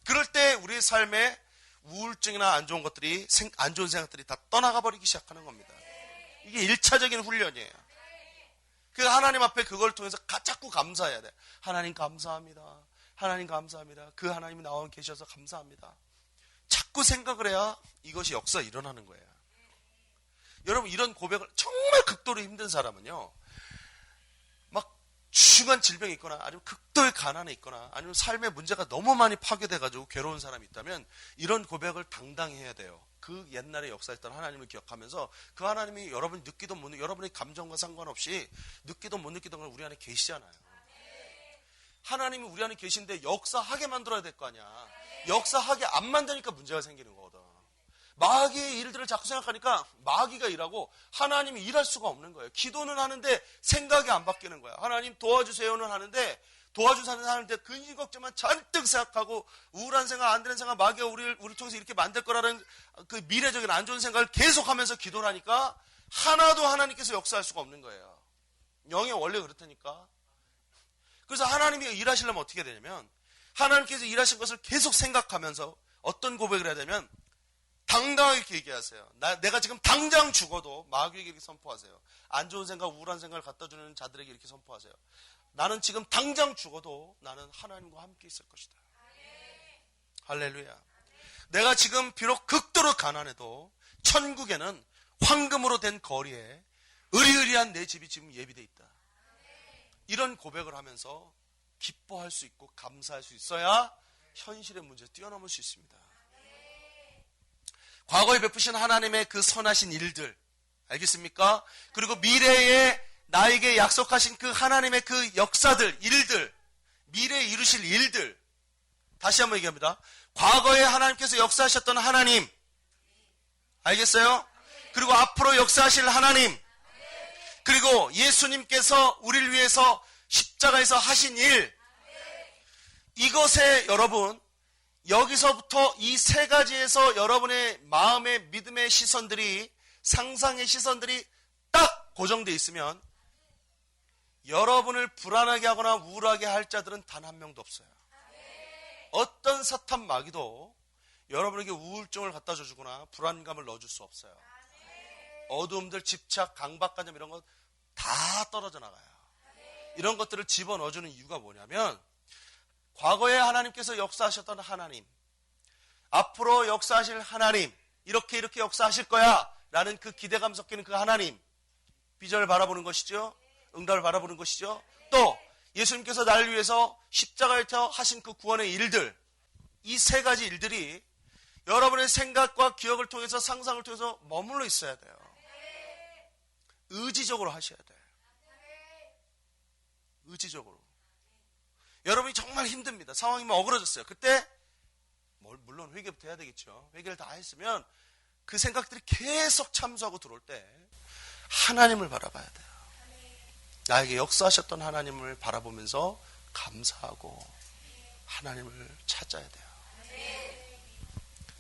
그럴 때 우리의 삶에 우울증이나 안 좋은 것들이, 안 좋은 생각들이 다 떠나가 버리기 시작하는 겁니다. 이게 1차적인 훈련이에요. 그 하나님 앞에 그걸 통해서 자꾸 감사해야 돼. 하나님 감사합니다. 하나님 감사합니다. 그 하나님이 나와 계셔서 감사합니다. 자꾸 생각을 해야 이것이 역사 일어나는 거예요. 여러분 이런 고백을 정말 극도로 힘든 사람은요. 막 심각한 질병이 있거나 아니면 극도의 가난에 있거나 아니면 삶의 문제가 너무 많이 파괴돼가지고 괴로운 사람이 있다면 이런 고백을 당당히 해야 돼요. 그 옛날에 역사했던 하나님을 기억하면서 그 하나님이 여러분이 느끼도 못 느끼도 여러분의 감정과 상관없이 느끼도 못 느끼던 걸 우리 안에 계시잖아요. 하나님이 우리 안에 계신데 역사하게 만들어야 될 거 아니야. 역사하게 안 만드니까 문제가 생기는 거거든. 마귀의 일들을 자꾸 생각하니까 마귀가 일하고 하나님이 일할 수가 없는 거예요. 기도는 하는데 생각이 안 바뀌는 거야. 하나님 도와주세요는 하는데 도와주사는 하는데 근심 걱정만 잔뜩 생각하고 우울한 생각, 안 되는 생각, 마귀가 우리를 통해서 이렇게 만들 거라는 그 미래적인 안 좋은 생각을 계속하면서 기도를 하니까 하나도 하나님께서 역사할 수가 없는 거예요. 영의 원래 그렇다니까. 그래서 하나님이 일하시려면 어떻게 되냐면 하나님께서 일하신 것을 계속 생각하면서 어떤 고백을 해야 되면 당당하게 이렇게 얘기하세요. 내가 지금 당장 죽어도 마귀에게 이렇게 선포하세요. 안 좋은 생각, 우울한 생각을 갖다 주는 자들에게 이렇게 선포하세요. 나는 지금 당장 죽어도 나는 하나님과 함께 있을 것이다. 할렐루야. 내가 지금 비록 극도로 가난해도 천국에는 황금으로 된 거리에 으리으리한 내 집이 지금 예비되어 있다. 이런 고백을 하면서 기뻐할 수 있고 감사할 수 있어야 현실의 문제를 뛰어넘을 수 있습니다. 과거에 베푸신 하나님의 그 선하신 일들, 알겠습니까? 그리고 미래에 나에게 약속하신 그 하나님의 그 역사들, 일들, 미래에 이루실 일들, 다시 한번 얘기합니다. 과거에 하나님께서 역사하셨던 하나님, 알겠어요? 그리고 앞으로 역사하실 하나님, 그리고 예수님께서 우리를 위해서 십자가에서 하신 일, 이것에 여러분, 여기서부터 이 세 가지에서 여러분의 마음의 믿음의 시선들이, 상상의 시선들이 딱 고정되어 있으면 여러분을 불안하게 하거나 우울하게 할 자들은 단 한 명도 없어요. 어떤 사탄 마귀도 여러분에게 우울증을 갖다 줘주거나 불안감을 넣어줄 수 없어요. 어두움들, 집착, 강박관념 이런 거 다 떨어져 나가요. 이런 것들을 집어넣어주는 이유가 뭐냐면 과거에 하나님께서 역사하셨던 하나님, 앞으로 역사하실 하나님, 이렇게 역사하실 거야 라는 그 기대감 섞이는 그 하나님, 비전을 바라보는 것이죠. 응답을 바라보는 것이죠. 또 예수님께서 나를 위해서 십자가에서 하신 그 구원의 일들, 이 세 가지 일들이 여러분의 생각과 기억을 통해서, 상상을 통해서 머물러 있어야 돼요. 의지적으로 하셔야 돼요. 의지적으로. 여러분이 정말 힘듭니다. 상황이 어그러졌어요. 그때 물론 회개부터 해야 되겠죠. 회개를 다 했으면 그 생각들이 계속 참수하고 들어올 때 하나님을 바라봐야 돼요. 나에게 역사하셨던 하나님을 바라보면서 감사하고 하나님을 찾아야 돼요.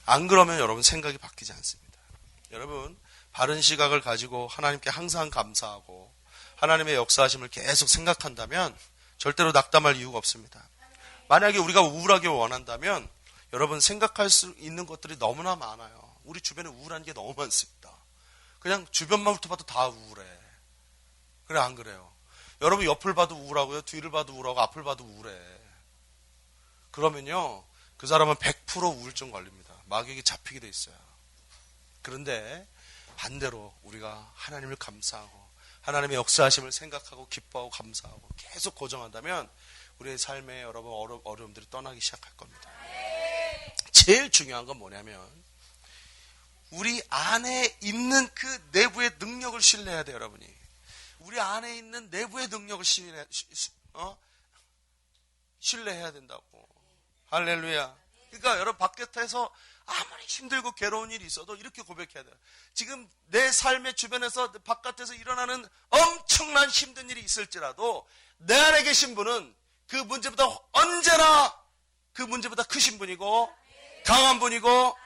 안 그러면 여러분 생각이 바뀌지 않습니다. 여러분 바른 시각을 가지고 하나님께 항상 감사하고 하나님의 역사하심을 계속 생각한다면 절대로 낙담할 이유가 없습니다. 만약에 우리가 우울하게 원한다면 여러분 생각할 수 있는 것들이 너무나 많아요. 우리 주변에 우울한 게 너무 많습니다. 그냥 주변만 훑어봐도 다 우울해. 그래 안 그래요? 여러분 옆을 봐도 우울하고요. 뒤를 봐도 우울하고 앞을 봐도 우울해. 그러면요. 그 사람은 100% 우울증 걸립니다. 마귀에게 잡히게 돼 있어요. 그런데 반대로 우리가 하나님을 감사하고 하나님의 역사하심을 생각하고 기뻐하고 감사하고 계속 고정한다면 우리의 삶에 여러분 어려움들이 떠나기 시작할 겁니다. 제일 중요한 건 뭐냐면 우리 안에 있는 그 내부의 능력을 신뢰해야 돼요. 여러분이. 우리 안에 있는 내부의 능력을 신뢰해야 된다고. 할렐루야. 그러니까 여러분 바깥에서 아무리 힘들고 괴로운 일이 있어도 이렇게 고백해야 돼요. 지금 내 삶의 주변에서 바깥에서 일어나는 엄청난 힘든 일이 있을지라도 내 안에 계신 분은 그 문제보다 언제나 그 문제보다 크신 분이고 강한 분이고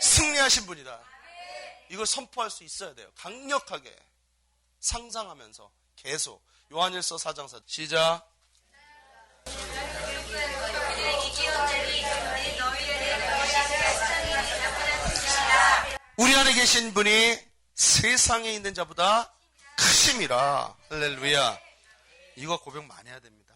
승리하신 분이다. 이걸 선포할 수 있어야 돼요. 강력하게 상상하면서 계속. 요한일서 4장 4절 시작. 우리 안에 계신 분이 세상에 있는 자보다 크심이라. 할렐루야. 이거 고백 많이 해야 됩니다.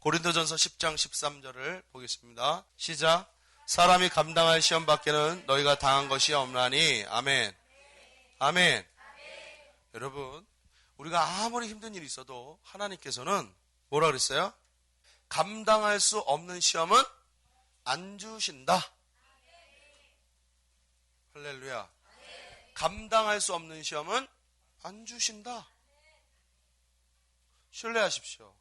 고린도전서 10장 13절을 보겠습니다. 시작. 사람이 감당할 시험 밖에는 너희가 당한 것이 없나니. 아멘. 아멘. 여러분 우리가 아무리 힘든 일이 있어도 하나님께서는 뭐라 그랬어요? 감당할 수 없는 시험은 안 주신다. 할렐루야. 감당할 수 없는 시험은 안 주신다. 신뢰하십시오.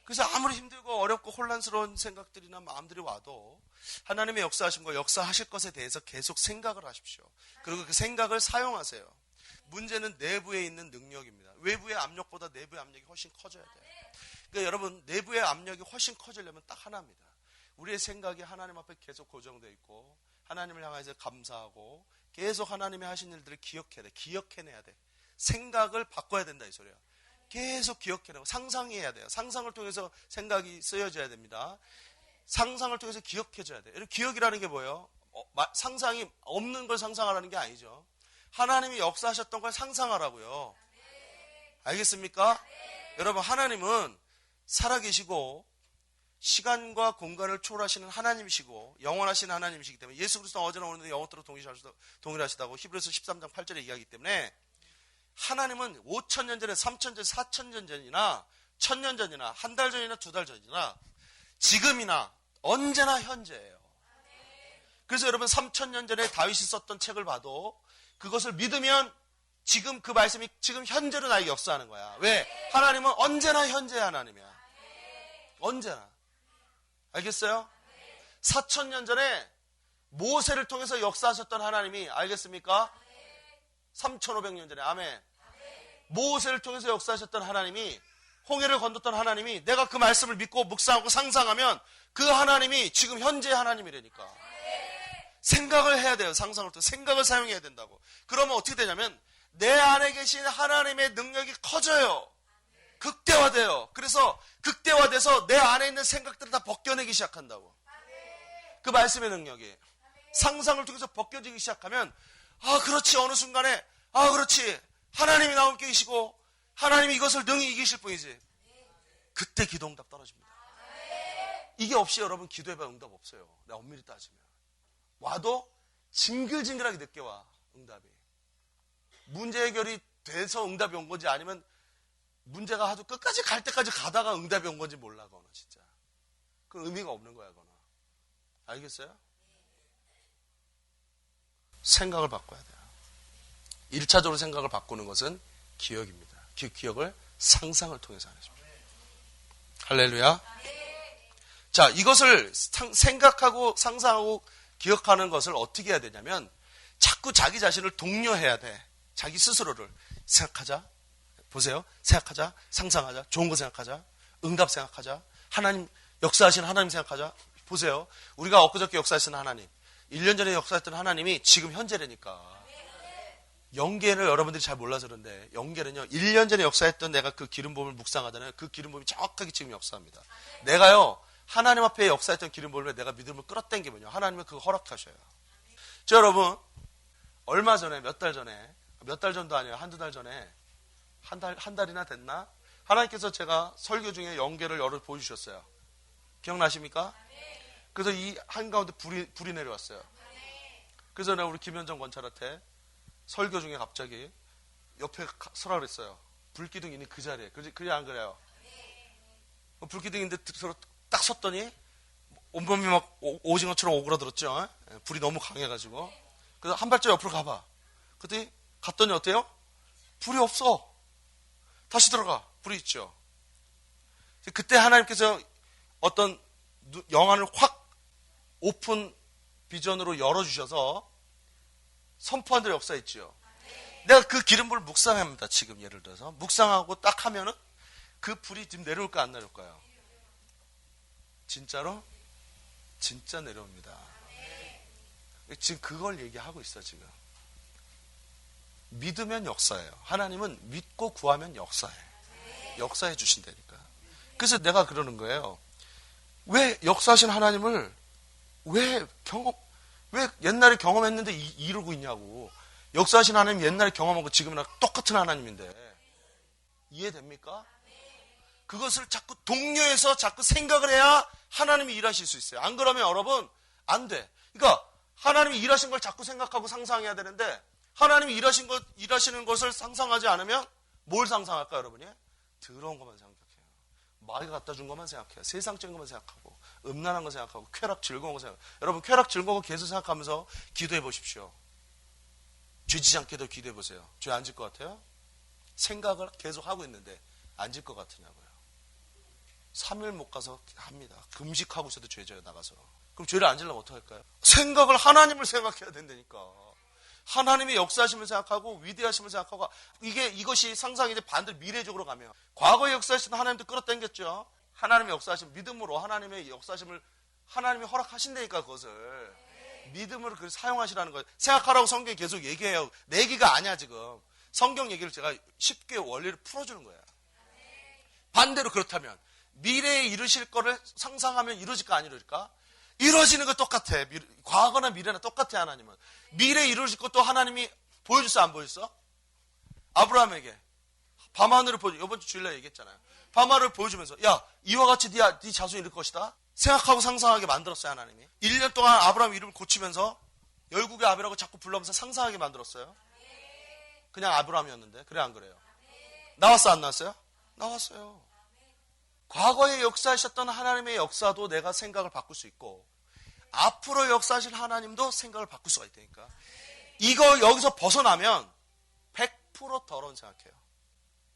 그래서 아무리 힘들고 어렵고 혼란스러운 생각들이나 마음들이 와도 하나님의 역사하신 거, 역사하실 것에 대해서 계속 생각을 하십시오. 그리고 그 생각을 사용하세요. 문제는 내부에 있는 능력입니다. 외부의 압력보다 내부의 압력이 훨씬 커져야 돼요. 그러니까 여러분, 내부의 압력이 훨씬 커지려면 딱 하나입니다. 우리의 생각이 하나님 앞에 계속 고정되어 있고 하나님을 향해서 감사하고 계속 하나님이 하신 일들을 기억해야 돼. 기억해내야 돼. 생각을 바꿔야 된다 이 소리야. 계속 기억해내고 상상해야 돼요. 상상을 통해서 생각이 쓰여져야 됩니다. 상상을 통해서 기억해줘야 돼요. 기억이라는 게 뭐예요? 상상이 없는 걸 상상하라는 게 아니죠. 하나님이 역사하셨던 걸 상상하라고요. 알겠습니까? 여러분, 하나님은 살아계시고 시간과 공간을 초월하시는 하나님이시고 영원하신 하나님이시기 때문에 예수 그리스도는 어제나 오늘도 영원토록 동일하시다고 히브리서 13장 8절에 이야기하기 때문에 하나님은 5,000년 전에 3,000년 전, 4,000년 전이나 1,000년 전이나 한 달 전이나 두 달 전이나 지금이나 언제나 현재예요. 그래서 여러분 3,000년 전에 다윗이 썼던 책을 봐도 그것을 믿으면 지금 그 말씀이 지금 현재로 나에게 역사하는 거야. 왜? 하나님은 언제나 현재의 하나님이야. 언제나. 알겠어요? 4,000년 전에 모세를 통해서 역사하셨던 하나님이 알겠습니까? 3,500년 전에 아멘. 모세를 통해서 역사하셨던 하나님이 홍해를 건넜던 하나님이 내가 그 말씀을 믿고 묵상하고 상상하면 그 하나님이 지금 현재의 하나님이라니까. 생각을 해야 돼요. 상상을 통해 생각을 사용해야 된다고. 그러면 어떻게 되냐면 내 안에 계신 하나님의 능력이 커져요. 극대화돼요. 그래서 극대화돼서 내 안에 있는 생각들을 다 벗겨내기 시작한다고. 그 말씀의 능력이 상상을 통해서 벗겨지기 시작하면 아 그렇지 어느 순간에 아 그렇지 하나님이 나와 함께 계시고 하나님이 이것을 능히 이기실 뿐이지. 그때 기도응답 떨어집니다. 이게 없이 여러분 기도해봐 응답 없어요. 내가 엄밀히 따지면 와도 징글징글하게 늦게 와. 응답이 문제 해결이 돼서 응답이 온 건지 아니면 문제가 아주 끝까지 갈 때까지 가다가 응답이 온 건지 몰라. 그거는 진짜 그 의미가 없는 거야. 그거는 알겠어요? 생각을 바꿔야 돼요. 1차적으로 생각을 바꾸는 것은 기억입니다. 기억을 상상을 통해서 하는 것입니다. 할렐루야. 자, 이것을 생각하고 상상하고 기억하는 것을 어떻게 해야 되냐면 자꾸 자기 자신을 독려해야 돼. 자기 스스로를 생각하자. 보세요. 생각하자. 상상하자. 좋은 거 생각하자. 응답 생각하자. 하나님 역사하시는 하나님 생각하자. 보세요. 우리가 엊그저께 역사하시는 하나님 1년 전에 역사했던 하나님이 지금 현재라니까. 영계를 여러분들이 잘 몰라서 그런데 영계는요 1년 전에 역사했던 내가 그 기름부음을 묵상하잖아요. 그 기름부음이 정확하게 지금 역사합니다. 내가요 하나님 앞에 역사했던 기름부음에 내가 믿음을 끌어당기면요 하나님은 그거 허락하셔요. 저 여러분 얼마 전에 몇 달 전도 아니에요. 한두 달 전에 한 달이나 됐나? 하나님께서 제가 설교 중에 영계를 여러 보여주셨어요. 기억나십니까? 그래서 이 한가운데 불이 내려왔어요. 그래서 내가 우리 김현정 권찰한테 설교 중에 갑자기 옆에 서라 그랬어요. 불기둥이 있는 그 자리에. 그래 안 그래요? 불기둥인데 딱 섰더니 온몸이 막 오징어처럼 오그라들었죠. 불이 너무 강해가지고. 그래서 한 발짝 옆으로 가봐. 그랬더니 갔더니 어때요? 불이 없어. 다시 들어가. 불이 있죠. 그때 하나님께서 어떤 영안을 확 오픈 비전으로 열어주셔서 선포한 대로 역사했지요. 내가 그 기름불을 묵상합니다. 지금 예를 들어서 묵상하고 딱 하면은 그 불이 지금 내려올까 안 내려올까요? 진짜로? 진짜 내려옵니다. 지금 그걸 얘기하고 있어. 지금 믿으면 역사예요. 하나님은 믿고 구하면 역사예요. 역사해 주신다니까. 그래서 내가 그러는 거예요. 왜 역사하신 하나님을 왜 옛날에 경험했는데 이루고 있냐고. 역사하신 하나님 옛날에 경험하고 지금이랑 똑같은 하나님인데 이해됩니까? 그것을 자꾸 독려해서 자꾸 생각을 해야 하나님이 일하실 수 있어요. 안 그러면 여러분 안 돼. 그러니까 하나님이 일하신 걸 자꾸 생각하고 상상해야 되는데 하나님이 일하시는 것을 상상하지 않으면 뭘 상상할까 여러분이? 더러운 것만 생각해요. 마귀가 갖다 준 것만 생각해요. 세상적인 것만 생각하고 음란한 거 생각하고 쾌락 즐거운 거 생각하고. 여러분 쾌락 즐거운 거 계속 생각하면서 기도해 보십시오. 죄지지 않게도 기도해 보세요. 죄 안 질 것 같아요? 생각을 계속 하고 있는데 안 질 것 같으냐고요. 3일 못 가서 합니다. 금식하고 있어도 죄 져요. 나가서. 그럼 죄를 안 지려면 어떡할까요? 생각을 하나님을 생각해야 된다니까. 하나님의 역사하심을 생각하고 위대하심을 생각하고. 이것이 상상이 이제 반대로 미래적으로 가면 과거의 역사하신 하나님도 끌어당겼죠. 하나님의 역사하심 믿음으로 하나님의 역사하심을 하나님이 허락하신다니까. 그것을 믿음으로 그걸 사용하시라는 거예요. 생각하라고 성경이 계속 얘기해요. 내기가 아니야. 지금 성경 얘기를 제가 쉽게 원리를 풀어주는 거예요. 반대로 그렇다면 미래에 이루실 거를 상상하면 이루어질까 안 이루어질까? 이루어지는 거 똑같아. 과거나 미래나 똑같아. 하나님은 미래에 이루어질 것도 하나님이 보여줬어 안 보여줬어? 아브라함에게 밤하늘을 보여줘. 이번 주 주일날 얘기했잖아요. 밤하늘을 보여주면서 야 이와 같이 네 자손이 이룰 것이다. 생각하고 상상하게 만들었어요. 하나님이 1년 동안 아브라함 이름을 고치면서 열국의 아비라고 자꾸 불러면서 상상하게 만들었어요. 그냥 아브라함이었는데. 그래 안 그래요? 나왔어 안 나왔어요? 나왔어요. 과거에 역사하셨던 하나님의 역사도 내가 생각을 바꿀 수 있고 앞으로 역사하실 하나님도 생각을 바꿀 수가 있다니까. 이거 여기서 벗어나면 100% 더러운 생각해요.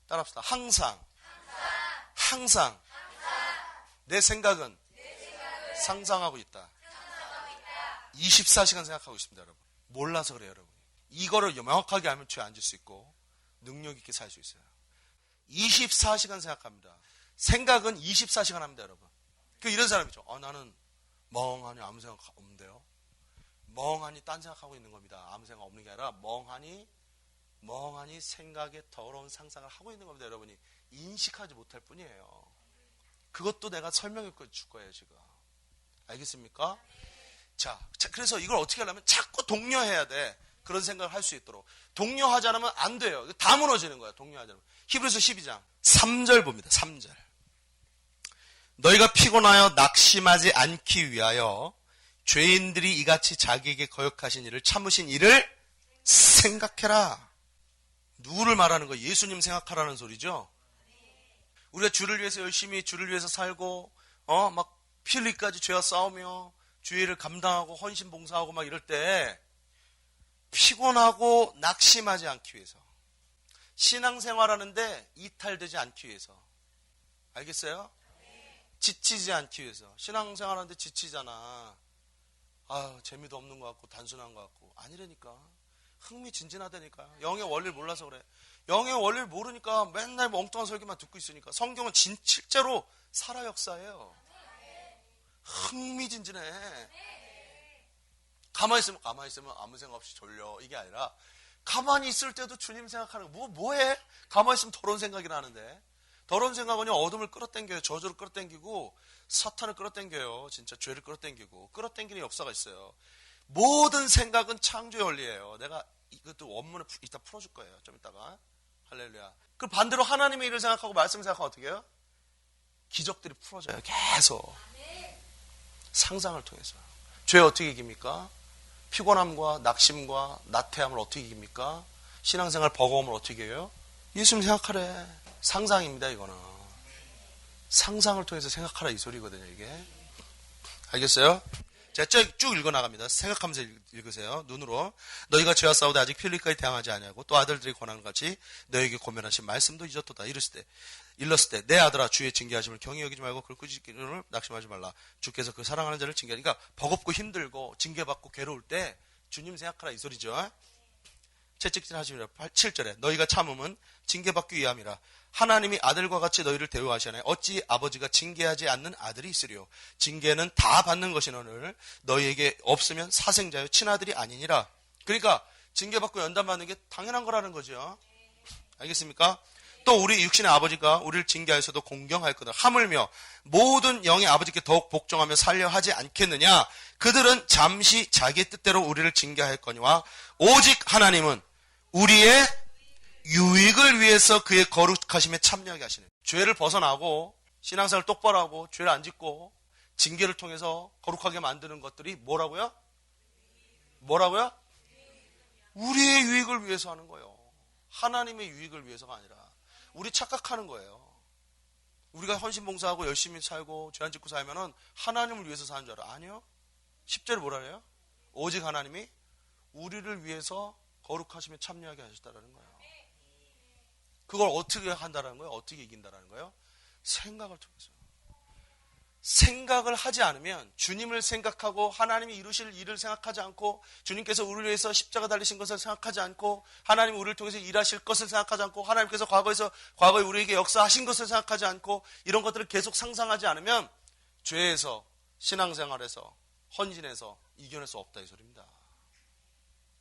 따라합시다. 항상 내 생각은 상상하고 있다. 24시간 생각하고 있습니다. 여러분. 몰라서 그래요. 여러분. 이거를 명확하게 알면 죄 안 질 수 있고 능력 있게 살 수 있어요. 24시간 생각합니다. 생각은 24시간 합니다. 여러분. 이런 사람이죠. 나는 멍하니 아무 생각 없는데요. 멍하니 딴 생각하고 있는 겁니다. 아무 생각 없는 게 아니라 멍하니 생각에 더러운 상상을 하고 있는 겁니다. 여러분이 인식하지 못할 뿐이에요. 그것도 내가 설명해 줄 거예요. 지금. 알겠습니까? 자, 그래서 이걸 어떻게 하려면 자꾸 독려해야 돼. 그런 생각을 할 수 있도록. 독려하지 않으면 안 돼요. 다 무너지는 거야. 독려하지 않으면. 히브리서 12장 3절 봅니다. 3절. 너희가 피곤하여 낙심하지 않기 위하여 죄인들이 이같이 자기에게 거역하신 일을 참으신 일을 생각해라. 누구를 말하는 거예요? 예수님 생각하라는 소리죠. 우리가 주를 위해서 열심히 주를 위해서 살고 막 피 흘리기까지 죄와 싸우며 주의를 감당하고 헌신 봉사하고 막 이럴 때 피곤하고 낙심하지 않기 위해서, 신앙생활하는데 이탈되지 않기 위해서. 알겠어요? 지치지 않기 위해서. 신앙생활하는데 지치잖아. 재미도 없는 것 같고 단순한 것 같고. 아니라니까. 흥미진진하다니까. 영의 원리를 몰라서 그래. 영의 원리를 모르니까 맨날 엉뚱한 설교만 듣고 있으니까. 성경은 실제로 살아 역사예요. 흥미진진해. 가만히 있으면 아무 생각 없이 졸려. 이게 아니라 가만히 있을 때도 주님 생각하는 거. 뭐해? 가만히 있으면 더러운 생각이 나는데. 더러운 생각은 어둠을 끌어당겨요. 저주를 끌어당기고 사탄을 끌어당겨요. 진짜 죄를 끌어당기고 끌어당기는 역사가 있어요. 모든 생각은 창조의 원리예요. 내가 이것도 원문을 이따 풀어줄 거예요. 좀 이따가. 할렐루야. 그 반대로 하나님의 일을 생각하고 말씀을 생각하면 어떻게 해요? 기적들이 풀어져요. 계속. 상상을 통해서. 죄 어떻게 이깁니까? 피곤함과 낙심과 나태함을 어떻게 이깁니까? 신앙생활 버거움을 어떻게 해요? 예수님 생각하래. 상상입니다. 이거는. 상상을 통해서 생각하라 이 소리거든요. 이게. 알겠어요? 자, 쭉 읽어나갑니다. 생각하면서 읽으세요. 눈으로. 너희가 죄와 싸우되 아직 피 흘리기까지 대항하지 아니하고 또 아들들이 권하는 같이 너희에게 고면하신 말씀도 잊었도다. 일렀을 때 내 아들아 주의 징계하심을 경히 여기지 말고 그를 꾸짖기를 낙심하지 말라. 주께서 그 사랑하는 자를 징계하니까 버겁고 힘들고 징계받고 괴로울 때 주님 생각하라 이 소리죠. 채찍질 하시니라. 7절에 너희가 참음은 징계받기 위함이라. 하나님이 아들과 같이 너희를 대우하시나요? 어찌 아버지가 징계하지 않는 아들이 있으리요. 징계는 다 받는 것이너늘 너희에게 없으면 사생자요 친아들이 아니니라. 그러니까 징계받고 연단받는 게 당연한 거라는 거죠. 알겠습니까? 또 우리 육신의 아버지가 우리를 징계하여서도 공경할 거다. 하물며 모든 영의 아버지께 더욱 복종하며 살려 하지 않겠느냐. 그들은 잠시 자기 뜻대로 우리를 징계하였거니와 오직 하나님은 우리의 유익을 위해서 그의 거룩하심에 참여하게 하시는. 죄를 벗어나고 신앙생활을 똑바로 하고 죄를 안 짓고 징계를 통해서 거룩하게 만드는 것들이 뭐라고요? 우리의 유익을 위해서 하는 거예요. 하나님의 유익을 위해서가 아니라 우리 착각하는 거예요. 우리가 헌신봉사하고 열심히 살고 죄 안 짓고 살면은 하나님을 위해서 사는 줄 알아? 아니요. 10절에 뭐라 그래요? 오직 하나님이 우리를 위해서 거룩하시며 참여하게 하셨다라는 거예요. 그걸 어떻게 한다라는 거예요? 어떻게 이긴다라는 거예요? 생각을 통해서. 생각을 하지 않으면 주님을 생각하고 하나님이 이루실 일을 생각하지 않고 주님께서 우리를 위해서 십자가 달리신 것을 생각하지 않고 하나님이 우리를 통해서 일하실 것을 생각하지 않고 하나님께서 과거에 우리에게 역사하신 것을 생각하지 않고 이런 것들을 계속 상상하지 않으면 죄에서 신앙생활에서 헌신에서 이겨낼 수 없다 이 소리입니다.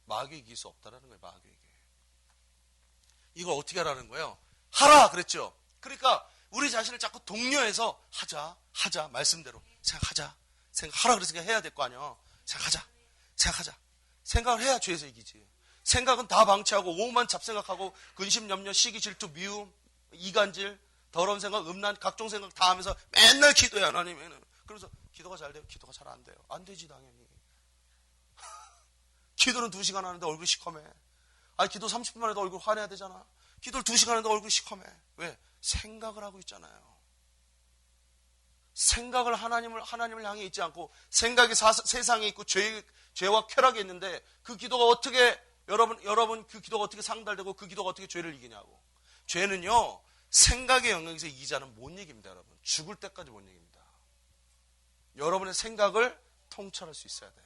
마귀에 이길 수 없다라는 거예요. 마귀에게. 이걸 어떻게 하라는 거예요? 하라 그랬죠. 그러니까 우리 자신을 자꾸 독려해서 하자 말씀대로 생각하라 그랬으니까 해야 될 거 아니야. 생각하자. 생각을 해야 죄에서 이기지. 생각은 다 방치하고 오만 잡생각하고 근심, 염려, 시기, 질투, 미움, 이간질, 더러운 생각, 음란, 각종 생각 다 하면서 맨날 기도해 하나님에는. 그러면서 기도가 잘 돼요? 기도가 잘 안 돼요. 안 되지 당연히. 기도는 2시간 하는데 얼굴이 시커매. 기도 30분만 해도 얼굴 화내야 되잖아. 기도를 2시간 하는데 얼굴이 시커매. 왜? 생각을 하고 있잖아요. 생각을 하나님을 향해 있지 않고 생각이 세상에 있고 죄와 쾌락이 있는데 그 기도가 어떻게 여러분 그 기도가 어떻게 상달되고 그 기도가 어떻게 죄를 이기냐고. 죄는요 생각의 영역에서 이기지 않으면 못 이깁니다. 여러분 죽을 때까지 못 이깁니다. 여러분의 생각을 통찰할 수 있어야 돼.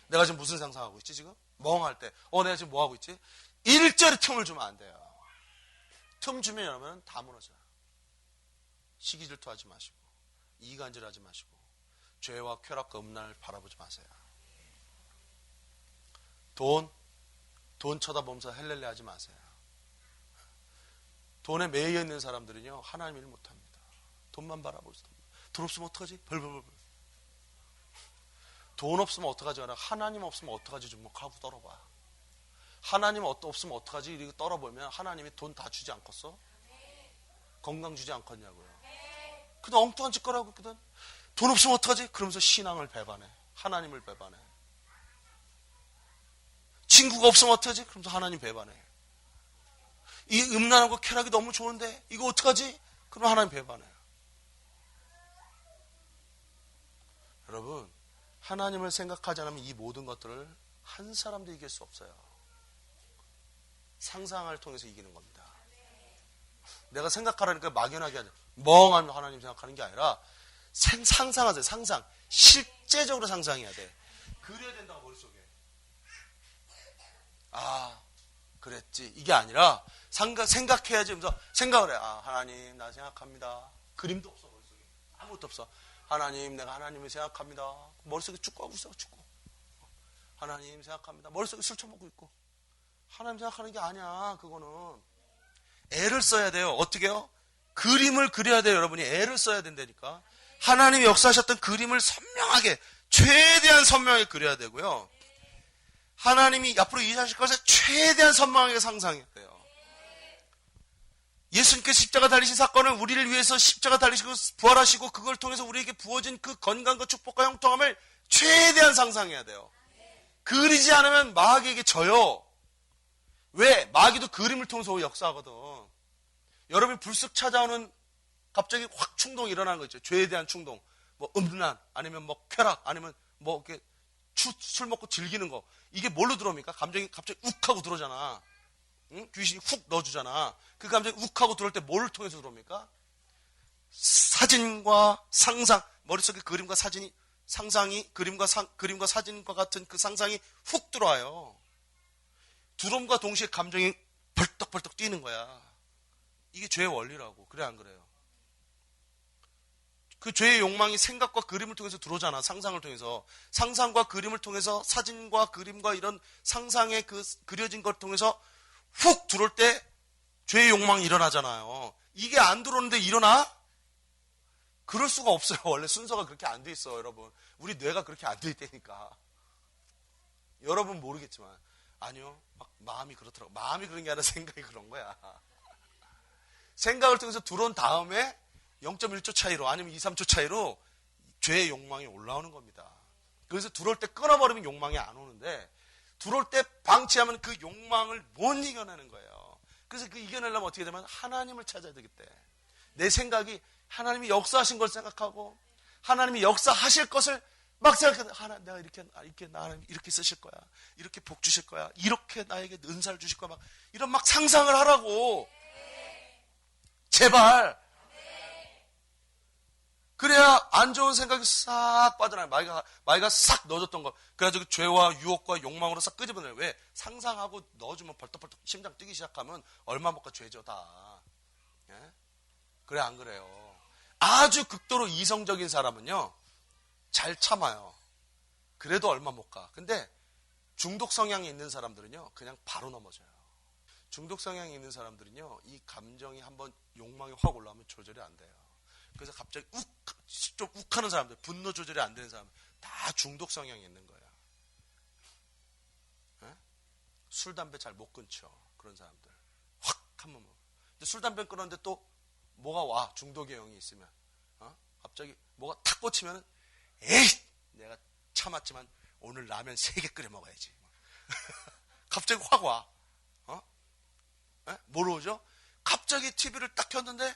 내가 지금 무슨 상상하고 있지 지금? 멍할 때 내가 지금 뭐하고 있지? 일절의 틈을 주면 안 돼요. 틈 주면 여러분 다 무너져요. 시기 질투하지 마시고 이간질하지 마시고 죄와 쾌락과 음란을 바라보지 마세요. 돈 쳐다보면서 헬렐레 하지 마세요. 돈에 매여 있는 사람들은요 하나님 일 못합니다. 돈만 바라보고 있어요. 돈 없으면 어떡하지? 벌벌벌. 돈 없으면 어떡하지? 하나님 없으면 어떡하지? 좀 하고 떨어봐. 하나님 없으면 어떡하지? 이렇게 떨어보면 하나님이 돈 다 주지 않겠어? 건강 주지 않겠냐고요. 그냥 엉뚱한 짓거라고 했거든. 돈 없으면 어떡하지? 그러면서 신앙을 배반해. 하나님을 배반해. 친구가 없으면 어떡하지? 그러면서 하나님 배반해. 이 음란하고 쾌락이 너무 좋은데 이거 어떡하지? 그럼 하나님 배반해. 여러분 하나님을 생각하지 않으면 이 모든 것들을 한 사람도 이길 수 없어요. 상상을 통해서 이기는 겁니다. 내가 생각하라니까 막연하게 하죠. 멍한 하나님 생각하는 게 아니라 상상하세요. 상상. 실제적으로 상상해야 돼. 그려야 된다고 머릿속에. 그랬지. 이게 아니라 생각해야지. 하면서 생각을 해. 하나님 나 생각합니다. 그림도 없어 머릿속에. 아무것도 없어. 하나님 내가 하나님을 생각합니다. 머릿속에 축구 하고 있어. 축구. 하나님 생각합니다. 머릿속에 술 처먹고 있고. 하나님 생각하는 게 아니야. 그거는. 애를 써야 돼요. 어떻게 해요? 그림을 그려야 돼요. 여러분이 애를 써야 된다니까. 하나님이 역사하셨던 그림을 선명하게 최대한 선명하게 그려야 되고요. 하나님이 앞으로 일하실 것을 최대한 선명하게 상상해야 돼요. 예수님께서 십자가 달리신 사건을 우리를 위해서 십자가 달리시고 부활하시고 그걸 통해서 우리에게 부어진 그 건강과 축복과 형통함을 최대한 상상해야 돼요. 그리지 않으면 마귀에게 져요. 왜? 마귀도 그림을 통해서 역사하거든. 여러분이 불쑥 찾아오는 갑자기 확 충동이 일어나는 거 있죠. 죄에 대한 충동. 뭐 음란, 아니면 뭐 쾌락, 아니면 뭐 이렇게 술 먹고 즐기는 거. 이게 뭘로 들어옵니까? 감정이 갑자기 욱 하고 들어오잖아. 응? 귀신이 훅 넣어주잖아. 그 감정이 욱 하고 들어올 때 뭘 통해서 들어옵니까? 사진과 상상, 머릿속에 그림과 사진이, 상상이, 그림과 사진과 같은 그 상상이 훅 들어와요. 들어옴과 동시에 감정이 벌떡벌떡 뛰는 거야. 이게 죄의 원리라고. 그래 안 그래요? 그 죄의 욕망이 생각과 그림을 통해서 들어오잖아. 상상을 통해서. 상상과 그림을 통해서 사진과 그림과 이런 상상의 그 그려진 걸 통해서 훅 들어올 때 죄의 욕망이 일어나잖아요. 이게 안 들어오는데 일어나? 그럴 수가 없어요. 원래 순서가 그렇게 안 돼 있어, 여러분. 우리 뇌가 그렇게 안 돼 있다니까. 여러분 모르겠지만. 아니요. 막 마음이 그렇더라고. 마음이 그런 게 아니라 생각이 그런 거야. 생각을 통해서 들어온 다음에 0.1초 차이로 아니면 2, 3초 차이로 죄의 욕망이 올라오는 겁니다. 그래서 들어올 때 끊어버리면 욕망이 안 오는데 들어올 때 방치하면 그 욕망을 못 이겨내는 거예요. 그래서 그 이겨내려면 어떻게 되면 하나님을 찾아야 되기 때문에 내 생각이 하나님이 역사하신 걸 생각하고 하나님이 역사하실 것을 막 생각해. 하나님, 내가 이렇게 하나님 이렇게 쓰실 거야. 이렇게 복 주실 거야. 이렇게 나에게 은사를 주실 거야. 막 이런 막 상상을 하라고. 제발. 그래야 안 좋은 생각이 싹 빠져나요. 마귀가 싹 넣어줬던 거. 그래가지고 죄와 유혹과 욕망으로 싹 끄집어내요. 왜? 상상하고 넣어주면 벌떡벌떡 심장 뛰기 시작하면 얼마 못 가 죄죠 다. 예? 그래 안 그래요? 아주 극도로 이성적인 사람은요. 잘 참아요. 그래도 얼마 못 가. 근데 중독 성향이 있는 사람들은요. 그냥 바로 넘어져요. 중독 성향이 있는 사람들은요. 이 감정이 한번 욕망이 확 올라오면 조절이 안 돼요. 그래서 갑자기 좀 욱하는 사람들, 분노 조절이 안 되는 사람, 다 중독 성향이 있는 거야. 예? 술, 담배 잘 못 끊죠. 그런 사람들. 확 한번 먹어. 근데 술, 담배 끊었는데 또 뭐가 와. 중독의 영이 있으면. 갑자기 뭐가 탁 꽂히면은 에이! 내가 참았지만 오늘 라면 3개 끓여 먹어야지. 갑자기 확 와. 예? 뭐로 오죠? 갑자기 TV를 딱 켰는데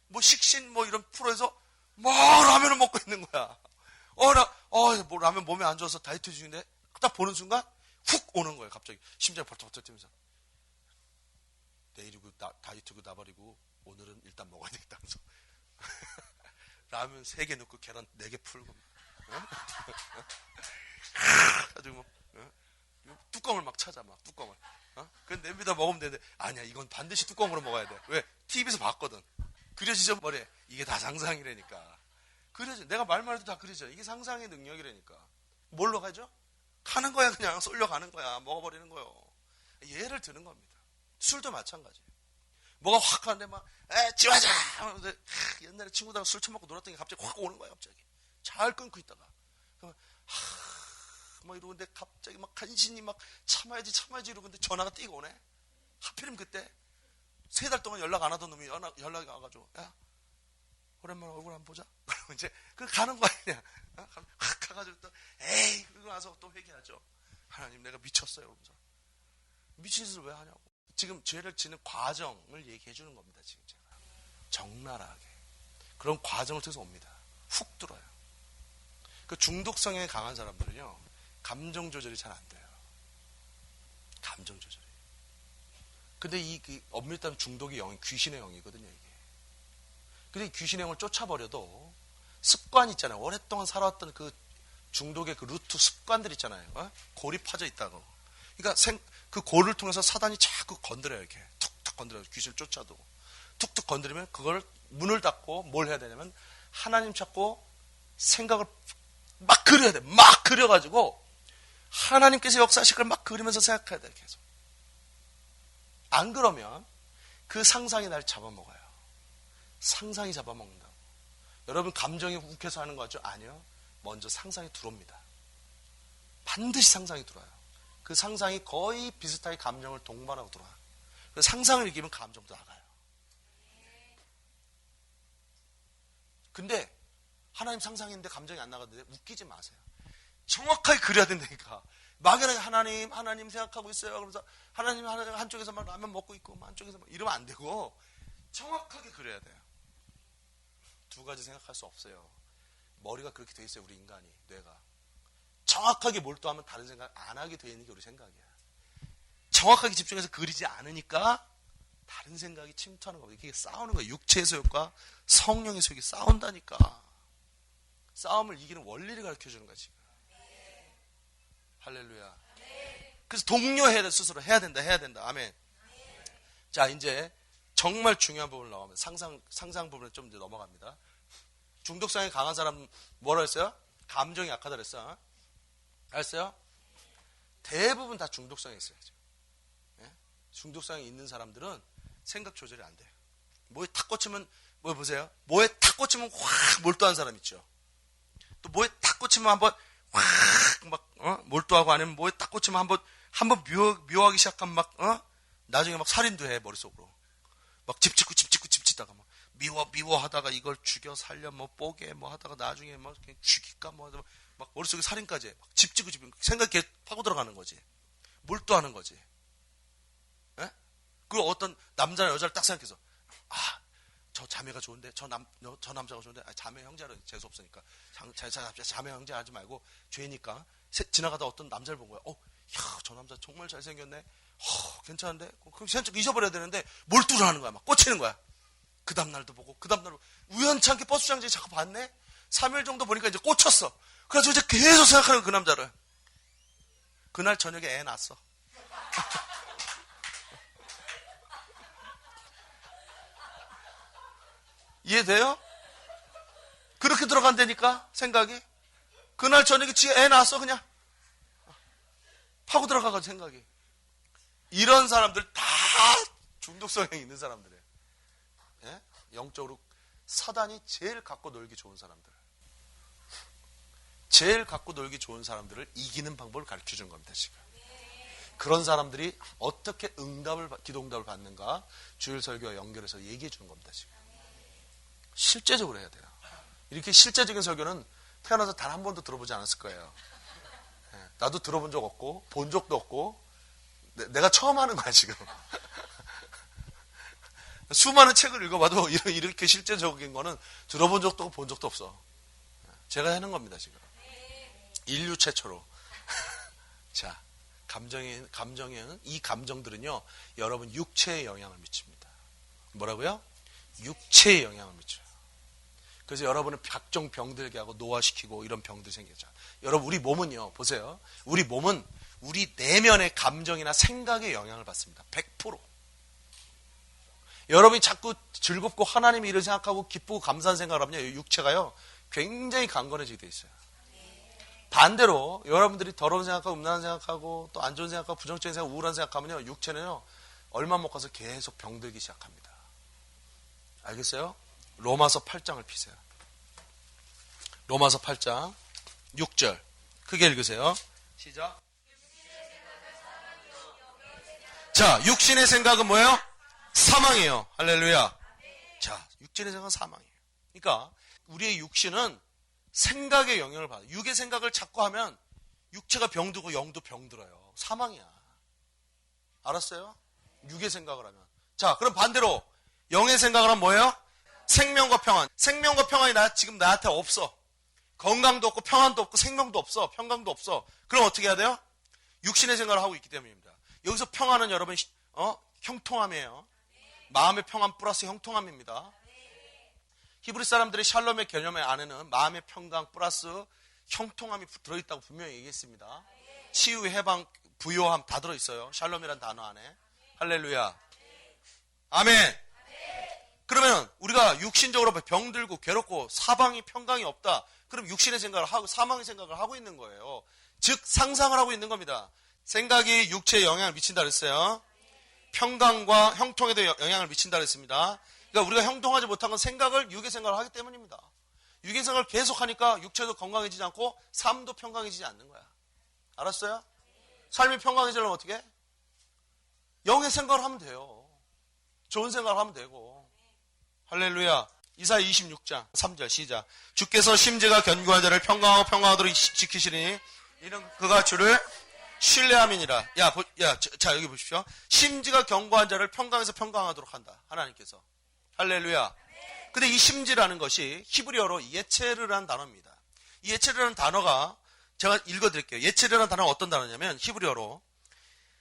뭐 식신 뭐 이런 프로에서 뭐 라면을 먹고 있는 거야. 뭐 라면 몸에 안 좋아서 다이어트 중인데 딱 보는 순간 훅 오는 거예요. 갑자기 심장이 벌떡벌떡 뛰면서 내일이고 다이어트고 나발이고 오늘은 일단 먹어야 되겠다면서 라면 3개 넣고 계란 4개 풀고 아주 뭐 뚜껑을 막 찾아 막 뚜껑을. 그건 냄비다 먹으면 되는데 아니야 이건 반드시 뚜껑으로 먹어야 돼. 왜? TV에서 봤거든. 그려지죠 머리에. 이게 다 상상이라니까. 그려져. 내가 말만 해도 다 그려져. 이게 상상의 능력이라니까. 뭘로 가죠? 가는 거야 그냥. 쏠려가는 거야. 먹어버리는 거요. 예를 드는 겁니다. 술도 마찬가지예요. 뭐가 확 하는데 막 지화자 옛날에 친구들하고 술 처먹고 놀았던 게 갑자기 확 오는 거야. 갑자기 잘 끊고 있다가 막 이러는데 갑자기 막 간신히 막 참아야지 이러고 근데 전화가 뛰고 오네. 하필이면 그때 3달 동안 연락 안 하던 놈이 연락이 와가지고 야 오랜만에 얼굴 한번 보자. 그러면 이제 그 가는 거야 그냥. 확 가가지고 또 에이 그러고 나서 또 회개하죠. 하나님 내가 미쳤어요. 그러면서 미친 짓을 왜 하냐고. 지금 죄를 지는 과정을 얘기해 주는 겁니다. 지금 제가 적나라하게 그런 과정을 통해서 옵니다. 훅 들어요. 그 중독 성향이 강한 사람들은요 감정 조절이 잘 안 돼요. 감정 조절이. 근데 이 엄밀히 따르면 중독의 영이 귀신의 영이거든요. 이게. 근데 이 귀신의 영을 쫓아버려도 습관 있잖아요. 오랫동안 살아왔던 그 중독의 그 루트 습관들 있잖아요. 골이 파져 있다고. 그러니까 그 골을 통해서 사단이 자꾸 건드려요. 이렇게 툭툭 건드려요. 귀신을 쫓아도 툭툭 건드리면 그걸 문을 닫고 뭘 해야 되냐면 하나님 찾고 생각을 막 그려야 돼. 막 그려가지고 하나님께서 역사하실 걸 막 그리면서 생각해야 돼. 계속. 안 그러면 그 상상이 날 잡아먹어요. 상상이 잡아먹는다고. 여러분 감정이 욱해서 하는 거 같죠? 아니요. 먼저 상상이 들어옵니다. 반드시 상상이 들어와요. 그 상상이 거의 비슷하게 감정을 동반하고 들어와요. 그 상상을 이기면 감정도 나가요. 근데 하나님 상상인데 감정이 안 나가는데 웃기지 마세요. 정확하게 그려야 된다니까. 막연하게 하나님 생각하고 있어요. 그러면서 하나님 한쪽에서 막 라면 먹고 있고 한쪽에서 막 이러면 안 되고 정확하게 그려야 돼요. 2가지 생각할 수 없어요. 머리가 그렇게 돼 있어요. 우리 인간이 뇌가 정확하게 몰두하면 다른 생각 안 하게 돼 있는 게 우리 생각이야. 정확하게 집중해서 그리지 않으니까 다른 생각이 침투하는 거예요. 이게 싸우는 거예요. 육체의 소욕과 성령의 소욕이 싸운다니까. 싸움을 이기는 원리를 가르쳐주는 거야 지금. 할렐루야. 그래서 독려해야 돼. 스스로 해야 된다. 아멘. 자 이제 정말 중요한 부분을 나오면 상상 부분에 좀 이제 넘어갑니다. 중독성이 강한 사람 뭐라 했어요? 감정이 약하다 그랬어. 알았어요? 대부분 다 중독성이 있어요. 예? 중독성이 있는 사람들은 생각 조절이 안 돼요. 뭐에 탁 꽂히면 뭐 보세요. 뭐에 탁 꽂히면 확 몰두한 사람 있죠. 또 뭐에 탁 꽂히면 한번 확 막 몰두하고 아니면 뭐에 딱 꽂히면 한번 묘하기 시작하면 막 나중에 막 살인도 해 머릿속으로 막 집 짓다가 막 미워하다가 이걸 죽여 살려 뭐 뽀개 뭐 하다가 나중에 막 그냥 죽일까 뭐 하다가 막 머릿속에 살인까지 해. 막 집 짓고 생각이 파고 들어가는 거지. 몰두하는 거지. 예? 그리고 어떤 남자나 여자를 딱 생각해서 저 자매가 좋은데, 저 남자가 좋은데, 자매 형제는 재수 없으니까 자매 형제 하지 말고 죄니까 지나가다 어떤 남자를 본 거야. 야, 저 남자 정말 잘생겼네. 괜찮은데? 그럼 잊어버려야 되는데 몰두를 하는 거야. 막 꽂히는 거야. 그 다음날도 보고, 그 다음날 우연찮게 버스장지에 자꾸 봤네? 3일 정도 보니까 이제 꽂혔어. 그래서 이제 계속 생각하는 그 남자를. 그날 저녁에 애 낳았어. 이해돼요? 그렇게 들어간다니까, 생각이. 그날 저녁에 지 애 낳았어, 그냥. 파고 들어가가지고 생각이. 이런 사람들 다 중독성이 있는 사람들이에요. 예? 영적으로 사단이 제일 갖고 놀기 좋은 사람들. 제일 갖고 놀기 좋은 사람들을 이기는 방법을 가르쳐 준 겁니다, 지금. 그런 사람들이 어떻게 기도응답을 받는가 주일 설교와 연결해서 얘기해 주는 겁니다, 지금. 실제적으로 해야 돼요. 이렇게 실제적인 설교는 태어나서 단 한 번도 들어보지 않았을 거예요. 나도 들어본 적 없고 본 적도 없고 내가 처음 하는 거야 지금. 수많은 책을 읽어봐도 이렇게 실제적인 거는 들어본 적도 없고 본 적도 없어. 제가 하는 겁니다 지금. 인류 최초로. 자, 감정에는 이 감정들은요 여러분 육체에 영향을 미칩니다. 뭐라고요? 육체에 영향을 미쳐요. 그래서 여러분은 각종 병들게 하고 노화시키고 이런 병들이 생기죠. 여러분 우리 몸은요, 보세요. 우리 몸은 우리 내면의 감정이나 생각에 영향을 받습니다. 100%. 여러분이 자꾸 즐겁고 하나님이 이를 생각하고 기쁘고 감사한 생각을 하면요, 육체가요 굉장히 강건해지게 돼 있어요. 반대로 여러분들이 더러운 생각하고 음란한 생각하고 또 안 좋은 생각하고 부정적인 생각, 우울한 생각하면요, 육체는요 얼마 못 가서 계속 병들기 시작합니다. 알겠어요? 로마서 8장을 피세요. 로마서 8장 6절 크게 읽으세요. 시작. 자, 육신의 생각은 뭐예요? 사망이에요. 할렐루야. 자, 육신의 생각은 사망이에요. 그러니까 우리의 육신은 생각에 영향을 받아요. 육의 생각을 자꾸 하면 육체가 병들고 영도 병들어요. 사망이야. 알았어요? 육의 생각을 하면. 자, 그럼 반대로 영의 생각을 하면 뭐예요? 생명과 평안. 생명과 평안이 지금 나한테 없어. 건강도 없고 평안도 없고 생명도 없어. 평강도 없어. 그럼 어떻게 해야 돼요? 육신의 생각을 하고 있기 때문입니다. 여기서 평안은 여러분 형통함이에요. 마음의 평안 플러스 형통함입니다. 히브리 사람들의 샬롬의 개념의 안에는 마음의 평강 플러스 형통함이 들어있다고 분명히 얘기했습니다. 치유, 해방, 부요함 다 들어있어요. 샬롬이란 단어 안에. 할렐루야. 아멘. 그러면 우리가 육신적으로 병들고 괴롭고 사방이 평강이 없다. 그럼 육신의 생각을 하고 사망의 생각을 하고 있는 거예요. 즉 상상을 하고 있는 겁니다. 생각이 육체에 영향을 미친다 그랬어요. 평강과 형통에도 영향을 미친다 그랬습니다. 그러니까 우리가 형통하지 못한 건 생각을 육의 생각을 하기 때문입니다. 육의 생각을 계속하니까 육체도 건강해지지 않고 삶도 평강해지지 않는 거야. 알았어요? 삶이 평강해지려면 어떻게 해? 영의 생각을 하면 돼요. 좋은 생각을 하면 되고. 할렐루야. 이사야 26장 3절 시작. 주께서 심지가 견고한 자를 평강하고 평강하도록 지키시니 이는 그가 주를 신뢰함이니라. 자 여기 보십시오. 심지가 견고한 자를 평강해서 평강하도록 한다. 하나님께서. 할렐루야. 근데 이 심지라는 것이 히브리어로 예체르라는 단어입니다. 이 예체르라는 단어가 제가 읽어드릴게요. 예체르라는 단어가 어떤 단어냐면 히브리어로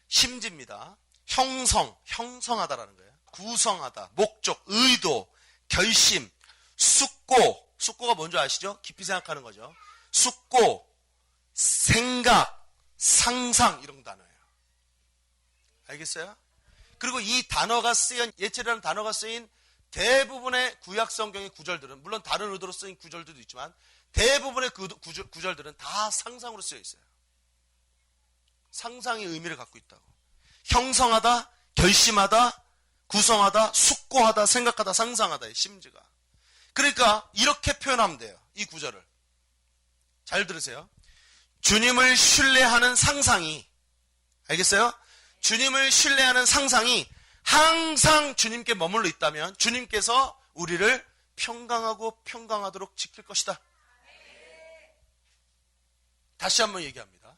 심지입니다. 형성하다라는 거예요. 구성하다, 목적, 의도, 결심, 숙고가 뭔지 아시죠? 깊이 생각하는 거죠. 숙고, 생각, 상상 이런 단어예요. 알겠어요? 그리고 이 단어가 쓰인 예체라는 단어가 쓰인 대부분의 구약 성경의 구절들은 물론 다른 의도로 쓰인 구절들도 있지만 대부분의 구절들은 다 상상으로 쓰여 있어요. 상상의 의미를 갖고 있다고. 형성하다, 결심하다, 구성하다, 숙고하다, 생각하다, 상상하다의 심지가. 그러니까 이렇게 표현하면 돼요. 이 구절을. 잘 들으세요. 주님을 신뢰하는 상상이, 알겠어요? 주님을 신뢰하는 상상이 항상 주님께 머물러 있다면 주님께서 우리를 평강하고 평강하도록 지킬 것이다. 다시 한번 얘기합니다.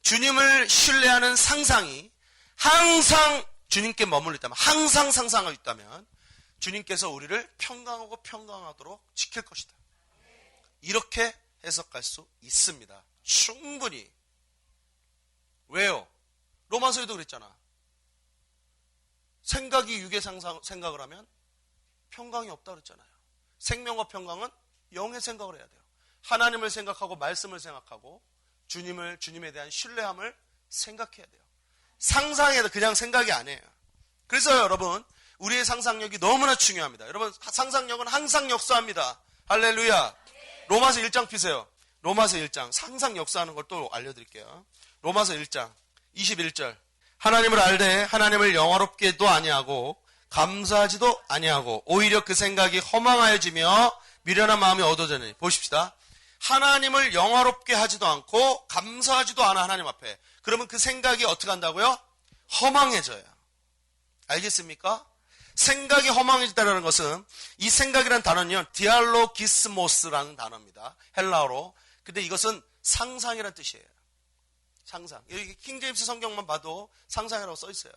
주님을 신뢰하는 상상이 항상 주님께 머물러 있다면, 항상 상상하고 있다면 주님께서 우리를 평강하고 평강하도록 지킬 것이다. 이렇게 해석할 수 있습니다. 충분히. 왜요? 로마서에도 그랬잖아. 생각이 육의 생각을 하면 평강이 없다 그랬잖아요. 생명과 평강은 영의 생각을 해야 돼요. 하나님을 생각하고 말씀을 생각하고 주님에 대한 신뢰함을 생각해야 돼요. 상상해도 그냥 생각이 아니에요. 그래서 여러분, 우리의 상상력이 너무나 중요합니다. 여러분, 상상력은 항상 역사합니다. 할렐루야. 로마서 1장 피세요. 로마서 1장. 항상 역사하는 걸 또 알려드릴게요. 로마서 1장 21절. 하나님을 알되 하나님을 영화롭게도 아니하고 감사하지도 아니하고 오히려 그 생각이 허망하여지며 미련한 마음이 얻어지니. 보십시다. 하나님을 영화롭게 하지도 않고 감사하지도 않아, 하나님 앞에. 그러면 그 생각이 어떻게 한다고요? 허망해져요. 알겠습니까? 생각이 허망해진다는 것은, 이 생각이라는 단어는요, 디알로기스모스라는 단어입니다. 헬라어로. 근데 이것은 상상이라는 뜻이에요. 상상. 여기 킹제임스 성경만 봐도 상상이라고 써 있어요.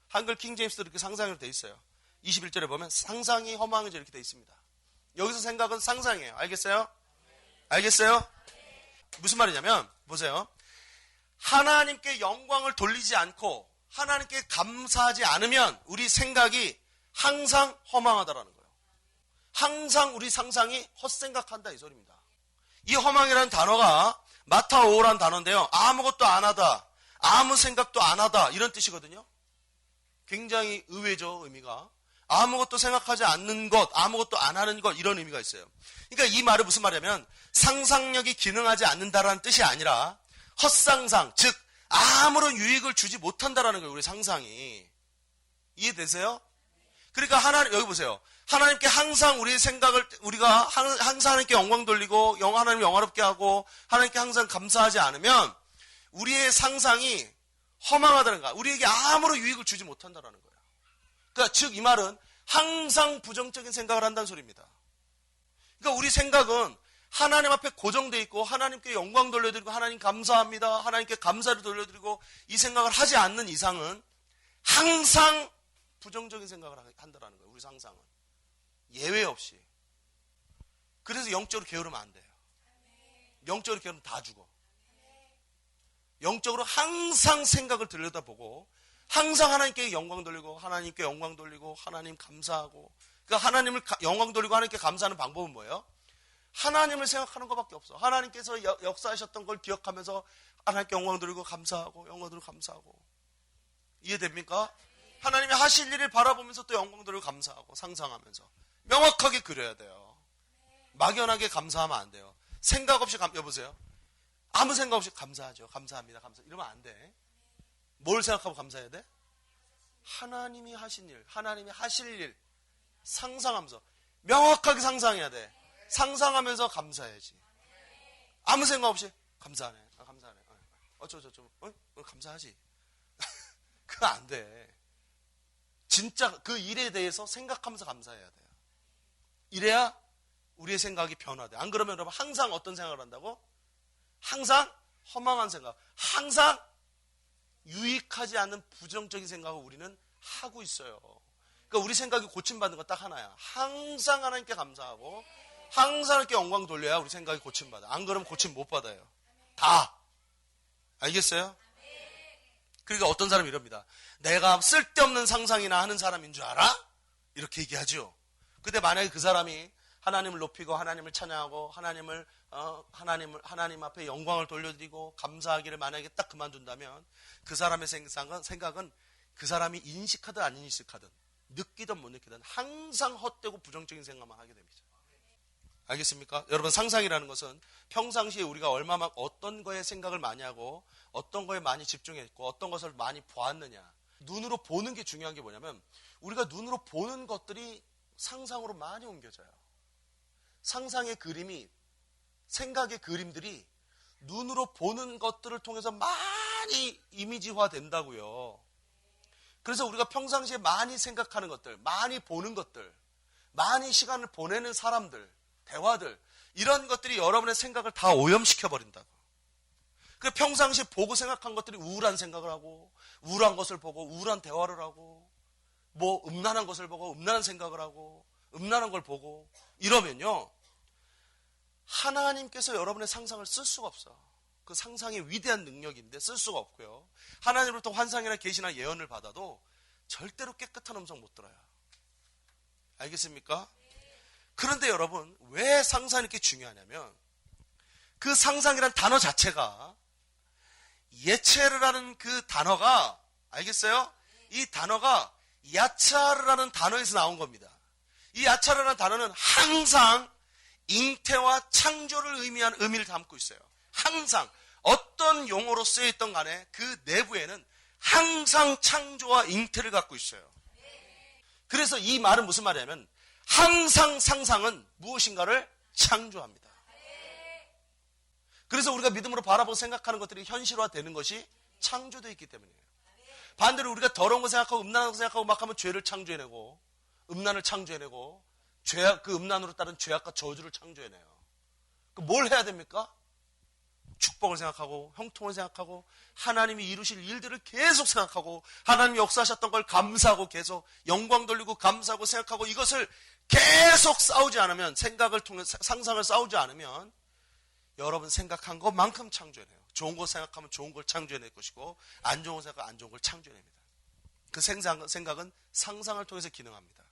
한글 킹제임스도 이렇게 상상으로 돼 있어요. 21절에 보면 상상이 허망해져 이렇게 돼 있습니다. 여기서 생각은 상상이에요. 알겠어요? 알겠어요? 무슨 말이냐면, 보세요. 하나님께 영광을 돌리지 않고 하나님께 감사하지 않으면 우리 생각이 항상 허망하다라는 거예요. 항상 우리 상상이 헛생각한다, 이 소리입니다. 이 허망이라는 단어가 마타오라는 단어인데요. 아무것도 안 하다, 아무 생각도 안 하다, 이런 뜻이거든요. 굉장히 의외죠, 의미가. 아무것도 생각하지 않는 것, 아무것도 안 하는 것, 이런 의미가 있어요. 그러니까 이 말은 무슨 말이냐면 상상력이 기능하지 않는다라는 뜻이 아니라 헛상상, 즉 아무런 유익을 주지 못한다라는 거예요. 우리 상상이. 이해되세요? 그러니까 여기 보세요. 하나님께 항상 우리의 생각을, 우리가 항상 하나님께 영광 돌리고 하나님 영화롭게 하고 하나님께 항상 감사하지 않으면 우리의 상상이 허망하다는 거야. 우리에게 아무런 유익을 주지 못한다라는 거예요. 그러니까 즉 이 말은 항상 부정적인 생각을 한다는 소리입니다. 그러니까 우리 생각은 하나님 앞에 고정되어 있고 하나님께 영광 돌려드리고 하나님 감사합니다, 하나님께 감사를 돌려드리고 이 생각을 하지 않는 이상은 항상 부정적인 생각을 한다는 거예요. 우리 상상은. 예외 없이. 그래서 영적으로 게으르면 안 돼요. 영적으로 게으르면 다 죽어. 영적으로 항상 생각을 들여다보고 항상 하나님께 영광 돌리고 하나님께 영광 돌리고 하나님 감사하고. 그러니까 하나님을 영광 돌리고 하나님께 감사하는 방법은 뭐예요? 하나님을 생각하는 것밖에 없어. 하나님께서 역사하셨던 걸 기억하면서 하나님께 영광 돌리고 감사하고 영광 돌리고 감사하고. 이해됩니까? 하나님이 하실 일을 바라보면서 또 영광 돌리고 감사하고 상상하면서 명확하게 그려야 돼요. 막연하게 감사하면 안 돼요. 생각 없이 여보세요. 아무 생각 없이 감사하죠. 감사합니다. 감사. 이러면 안 돼. 뭘 생각하고 감사해야 돼? 하나님이 하신 일, 하나님이 하실 일 상상하면서 명확하게 상상해야 돼. 상상하면서 감사해야지. 아무 생각 없이 감사하네. 감사하네. 어쩌저쩌. 감사하지. 그거 안 돼. 진짜 그 일에 대해서 생각하면서 감사해야 돼요. 이래야 우리의 생각이 변화돼. 안 그러면 여러분 항상 어떤 생각을 한다고? 항상 허망한 생각, 항상 유익하지 않는 부정적인 생각을 우리는 하고 있어요. 그러니까 우리 생각이 고침받는 건 딱 하나야. 항상 하나님께 감사하고 항상 하나님께 영광 돌려야 우리 생각이 고침받아. 안 그러면 고침 못 받아요. 다. 알겠어요? 그러니까 어떤 사람이 이럽니다. 내가 쓸데없는 상상이나 하는 사람인 줄 알아? 이렇게 얘기하죠. 근데 만약에 그 사람이 하나님을 높이고 하나님을 찬양하고 하나님 앞에 영광을 돌려드리고 감사하기를 만약에 딱 그만둔다면 그 사람의 생각은 그 사람이 인식하든 안 인식하든 느끼든 못 느끼든 항상 헛되고 부정적인 생각만 하게 됩니다. 알겠습니까? 여러분 상상이라는 것은 평상시에 우리가 얼마나 어떤 거에 생각을 많이 하고 어떤 거에 많이 집중했고 어떤 것을 많이 보았느냐. 눈으로 보는 게 중요한 게 뭐냐면 우리가 눈으로 보는 것들이 상상으로 많이 옮겨져요. 상상의 그림이 생각의 그림들이 눈으로 보는 것들을 통해서 많이 이미지화 된다고요. 그래서 우리가 평상시에 많이 생각하는 것들, 많이 보는 것들, 많이 시간을 보내는 사람들, 대화들 이런 것들이 여러분의 생각을 다 오염시켜버린다고. 그 평상시에 보고 생각한 것들이 우울한 생각을 하고 우울한 것을 보고 우울한 대화를 하고 뭐 음란한 것을 보고 음란한 생각을 하고 음란한 걸 보고 이러면요, 하나님께서 여러분의 상상을 쓸 수가 없어. 그 상상의 위대한 능력인데 쓸 수가 없고요. 하나님으로부터 환상이나 계시나 예언을 받아도 절대로 깨끗한 음성 못 들어요. 알겠습니까? 그런데 여러분, 왜 상상이 이렇게 중요하냐면 그 상상이란 단어 자체가, 예체르라는 그 단어가, 알겠어요? 이 단어가 야차르라는 단어에서 나온 겁니다. 이 야차르라는 단어는 항상 잉태와 창조를 의미한 의미를 담고 있어요. 항상 어떤 용어로 쓰여있던 간에 그 내부에는 항상 창조와 잉태를 갖고 있어요. 그래서 이 말은 무슨 말이냐면 항상 상상은 무엇인가를 창조합니다. 그래서 우리가 믿음으로 바라보고 생각하는 것들이 현실화되는 것이 창조되어 있기 때문이에요. 반대로 우리가 더러운 거 생각하고 음란한 거 생각하고 막 하면 죄를 창조해내고 음란을 창조해내고 그 음란으로 따른 죄악과 저주를 창조해내요. 뭘 해야 됩니까? 축복을 생각하고 형통을 생각하고 하나님이 이루실 일들을 계속 생각하고 하나님이 역사하셨던 걸 감사하고 계속 영광 돌리고 감사하고 생각하고 이것을 계속 싸우지 않으면, 생각을 통해 상상을 싸우지 않으면 여러분 생각한 것만큼 창조해내요. 좋은 거 생각하면 좋은 걸 창조해낼 것이고 안 좋은 거 생각하면 안 좋은 걸 창조해냅니다. 그 생각은 상상을 통해서 기능합니다.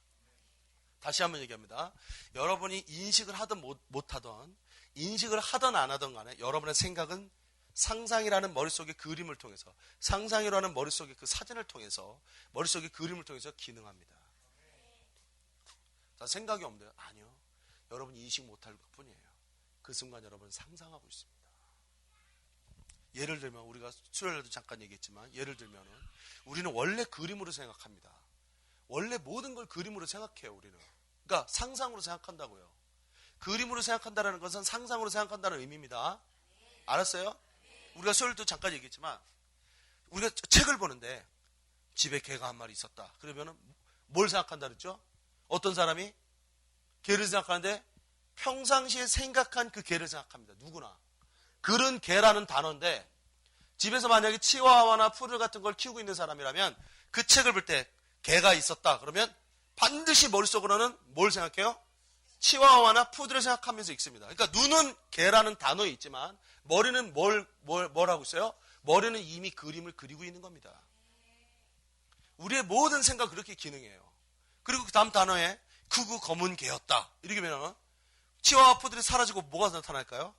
다시 한번 얘기합니다. 여러분이 인식을 하든 못하든, 인식을 하든 안 하든 간에 여러분의 생각은 상상이라는 머릿속의 그림을 통해서, 상상이라는 머릿속의 그 사진을 통해서, 머릿속의 그림을 통해서 기능합니다. 자, 생각이 없네요. 아니요. 여러분이 인식 못할 뿐이에요. 그 순간 여러분은 상상하고 있습니다. 예를 들면 우리가 수요일에도 잠깐 얘기했지만, 예를 들면 우리는 원래 그림으로 생각합니다. 원래 모든 걸 그림으로 생각해요. 우리는. 그러니까 상상으로 생각한다고요. 그림으로 생각한다는 것은 상상으로 생각한다는 의미입니다. 알았어요? 우리가 수요일도 잠깐 얘기했지만, 우리가 책을 보는데 집에 개가 한 마리 있었다. 그러면 뭘 생각한다 그랬죠? 어떤 사람이 개를 생각하는데 평상시에 생각한 그 개를 생각합니다. 누구나. 그런 개라는 단어인데, 집에서 만약에 치와와나 푸들 같은 걸 키우고 있는 사람이라면 그 책을 볼 때 개가 있었다 그러면 반드시 머릿속으로는 뭘 생각해요? 치와와나 푸들을 생각하면서 읽습니다. 그러니까 눈은 개라는 단어에 있지만 머리는 뭘 하고 있어요? 머리는 이미 그림을 그리고 있는 겁니다. 우리의 모든 생각 그렇게 기능해요. 그리고 그 다음 단어에 크고 검은 개였다 이렇게 되면 치와와 푸들이 사라지고 뭐가 나타날까요?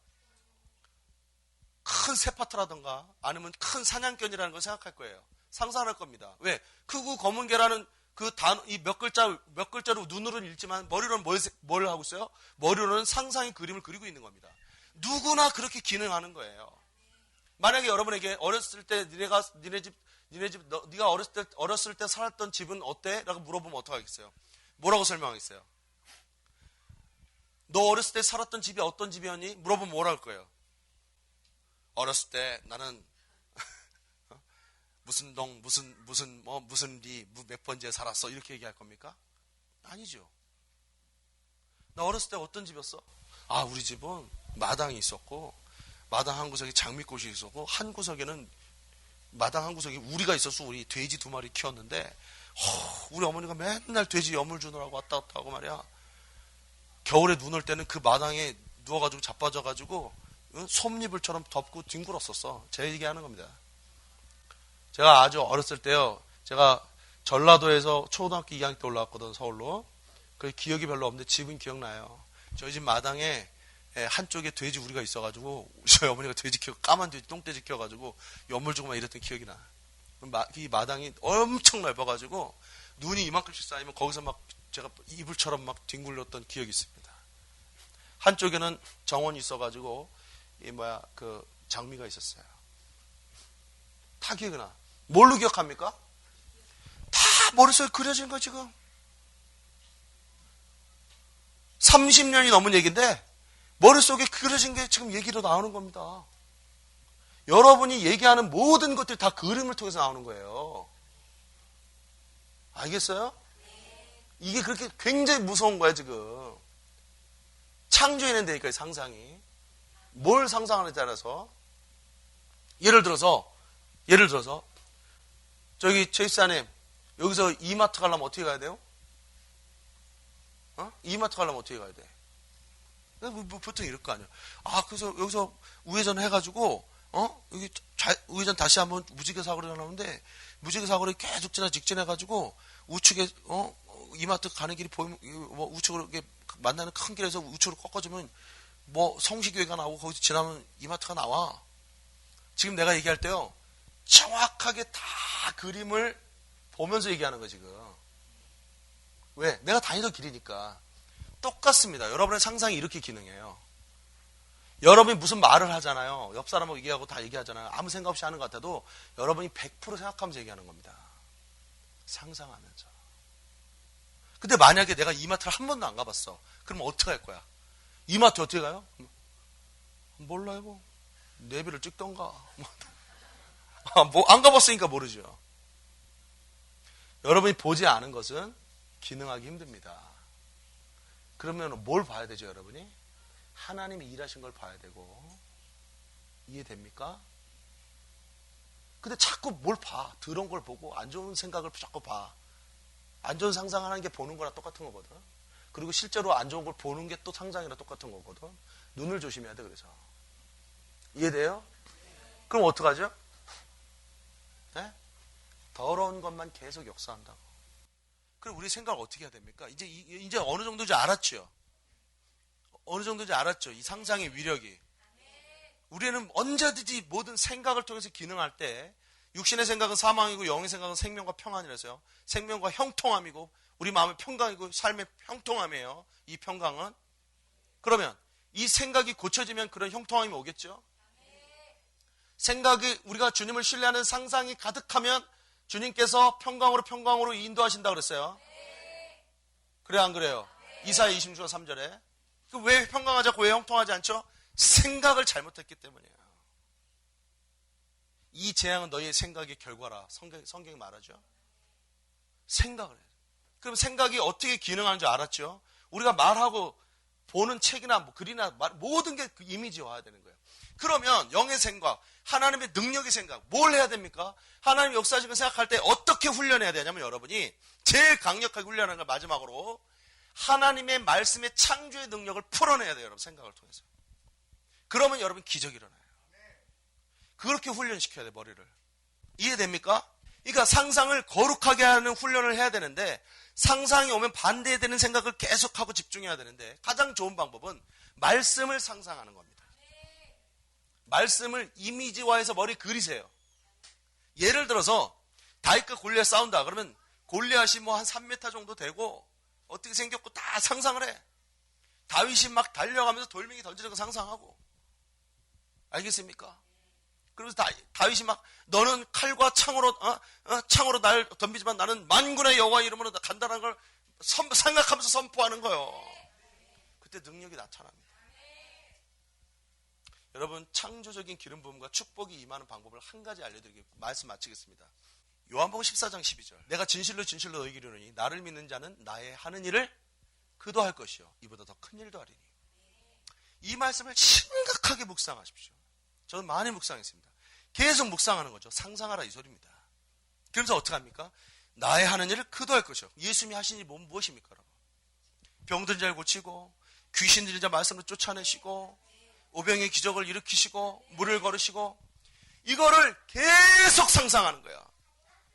큰 새파트라든가 아니면 큰 사냥견이라는 걸 생각할 거예요. 상상할 겁니다. 왜? 크고 검은 개라는 그 단어, 이 몇 글자로 눈으로는 읽지만 머리로는 뭘 하고 있어요? 머리로는 상상의 그림을 그리고 있는 겁니다. 누구나 그렇게 기능하는 거예요. 만약에 여러분에게 어렸을 때 네가 어렸을 때 살았던 집은 어때? 라고 물어보면 어떡하겠어요? 뭐라고 설명하겠어요? 너 어렸을 때 살았던 집이 어떤 집이었니? 물어보면 뭐라 할 거예요? 어렸을 때 나는 무슨 동, 무슨 리, 몇 번지에 살았어. 이렇게 얘기할 겁니까? 아니죠. 나 어렸을 때 어떤 집이었어? 아, 우리 집은 마당이 있었고, 마당 한 구석에 장미꽃이 있었고, 한 구석에는 마당 한 구석에 우리가 있었어. 우리 돼지 2마리 키웠는데, 우리 어머니가 맨날 돼지 여물 주느라고 왔다 갔다 하고 말이야. 겨울에 눈 올 때는 그 마당에 누워가지고 자빠져가지고, 솜니불처럼 덮고 뒹굴었었어. 제 얘기하는 겁니다. 제가 아주 어렸을 때요, 제가 전라도에서 초등학교 2학년 때 올라왔거든, 서울로. 그 기억이 별로 없는데 집은 기억나요. 저희 집 마당에 한쪽에 돼지 우리가 있어가지고 저희 어머니가 돼지 키워, 까만 돼지, 똥돼지 키워가지고 연물 주고 막 이랬던 기억이 나. 이 마당이 엄청 넓어가지고 눈이 이만큼씩 쌓이면 거기서 막 제가 이불처럼 막 뒹굴렸던 기억이 있습니다. 한쪽에는 정원이 있어가지고 그 장미가 있었어요. 다 기억이 나. 뭘로 기억합니까? 다 머릿속에 그려진 거 지금. 30년이 넘은 얘기인데 머릿속에 그려진 게 지금 얘기로 나오는 겁니다. 여러분이 얘기하는 모든 것들이 다 그림을 통해서 나오는 거예요. 알겠어요? 이게 그렇게 굉장히 무서운 거야 지금. 창조해낸 데니까 상상이. 뭘 상상하느냐에 따라서. 예를 들어서 저기 최 집사님, 여기서 이마트 가려면 어떻게 가야 돼요? 이마트 가려면 어떻게 가야 돼? 뭐 보통 이럴 거 아니야. 그래서 여기서 우회전 해가지고, 여기 우회전 다시 한번 무지개 사거리가 나오는데, 무지개 사거리 계속 직진해가지고, 우측에, 이마트 가는 길이 보이면, 뭐 우측으로 이렇게 만나는 큰 길에서 우측으로 꺾어주면, 뭐 성시교회가 나오고, 거기서 지나면 이마트가 나와. 지금 내가 얘기할 때요, 정확하게 다 그림을 보면서 얘기하는 거야, 지금. 왜? 내가 다니던 길이니까. 똑같습니다. 여러분의 상상이 이렇게 기능해요. 여러분이 무슨 말을 하잖아요. 옆 사람하고 얘기하고 다 얘기하잖아요. 아무 생각 없이 하는 것 같아도 여러분이 100% 생각하면서 얘기하는 겁니다. 상상하면서. 근데 만약에 내가 이마트를 한 번도 안 가봤어. 그럼 어떻게 할 거야? 이마트 어떻게 가요? 몰라요. 뭐. 내비를 찍던가. 안 가봤으니까 모르죠. 여러분이 보지 않은 것은 기능하기 힘듭니다. 그러면 뭘 봐야 되죠, 여러분이? 하나님이 일하신 걸 봐야 되고. 이해됩니까? 근데 자꾸 뭘 봐. 더러운 걸 보고 안 좋은 생각을 자꾸 봐. 안 좋은 상상하는 게 보는 거랑 똑같은 거거든. 그리고 실제로 안 좋은 걸 보는 게 또 상상이랑 똑같은 거거든. 눈을 조심해야 돼, 그래서. 이해돼요? 그럼 어떡하죠? 네? 더러운 것만 계속 역사한다고. 그럼 우리 생각을 어떻게 해야 됩니까? 이제 어느 정도인지 알았죠? 어느 정도인지 알았죠? 이 상상의 위력이. 우리는 언제든지 모든 생각을 통해서 기능할 때, 육신의 생각은 사망이고 영의 생각은 생명과 평안이라서요. 생명과 형통함이고, 우리 마음의 평강이고, 삶의 형통함이에요. 이 평강은. 그러면 이 생각이 고쳐지면 그런 형통함이 오겠죠? 생각이, 우리가 주님을 신뢰하는 상상이 가득하면 주님께서 평강으로 인도하신다 그랬어요. 그래, 안 그래요? 이사야 26장 3절에. 왜 평강하지 않고 왜 형통하지 않죠? 생각을 잘못했기 때문이에요. 이 재앙은 너희의 생각의 결과라. 성경이 말하죠. 생각을 해요. 그럼 생각이 어떻게 기능하는 줄 알았죠? 우리가 말하고 보는 책이나 뭐 글이나 모든 게 그 이미지화해야 되는 거예요. 그러면 영의 생각, 하나님의 능력의 생각, 뭘 해야 됩니까? 하나님 역사하신 걸 생각할 때 어떻게 훈련해야 되냐면 여러분이 제일 강력하게 훈련하는 걸 마지막으로 하나님의 말씀의 창조의 능력을 풀어내야 돼요. 여러분 생각을 통해서. 그러면 여러분 기적이 일어나요. 그렇게 훈련시켜야 돼, 머리를. 이해됩니까? 그러니까 상상을 거룩하게 하는 훈련을 해야 되는데 상상이 오면 반대되는 생각을 계속하고 집중해야 되는데 가장 좋은 방법은 말씀을 상상하는 겁니다. 말씀을 이미지화해서 머리 그리세요. 예를 들어서 다윗과 골리앗 싸운다 그러면 골리앗이 뭐 한 3m 정도 되고 어떻게 생겼고 다 상상을 해. 다윗이 막 달려가면서 돌멩이 던지는 거 상상하고. 알겠습니까? 그래서 다윗이 막 너는 칼과 창으로 날 덤비지만 나는 만군의 여호와 이름으로 간다는 걸 생각하면서 선포하는 거예요. 그때 능력이 나타납니다. 여러분 창조적인 기름 부음과 축복이 임하는 방법을 한 가지 알려드리겠고 말씀 마치겠습니다. 요한복음 14장 12절. 내가 진실로 너희에게 이르노니 나를 믿는 자는 나의 하는 일을 그도 할 것이요 이보다 더 큰 일도 하리니. 이 말씀을 심각하게 묵상하십시오. 저는 많이 묵상했습니다. 계속 묵상하는 거죠. 상상하라 이 소리입니다. 그러면서 어떻게 합니까? 나의 하는 일을 그도 할 것이요. 예수님이 하신 일이 무엇입니까? 여러분? 병든 자를 고치고 귀신 들린 자 말씀으로 쫓아내시고 오병의 기적을 일으키시고 물을 걸으시고 이거를 계속 상상하는 거야.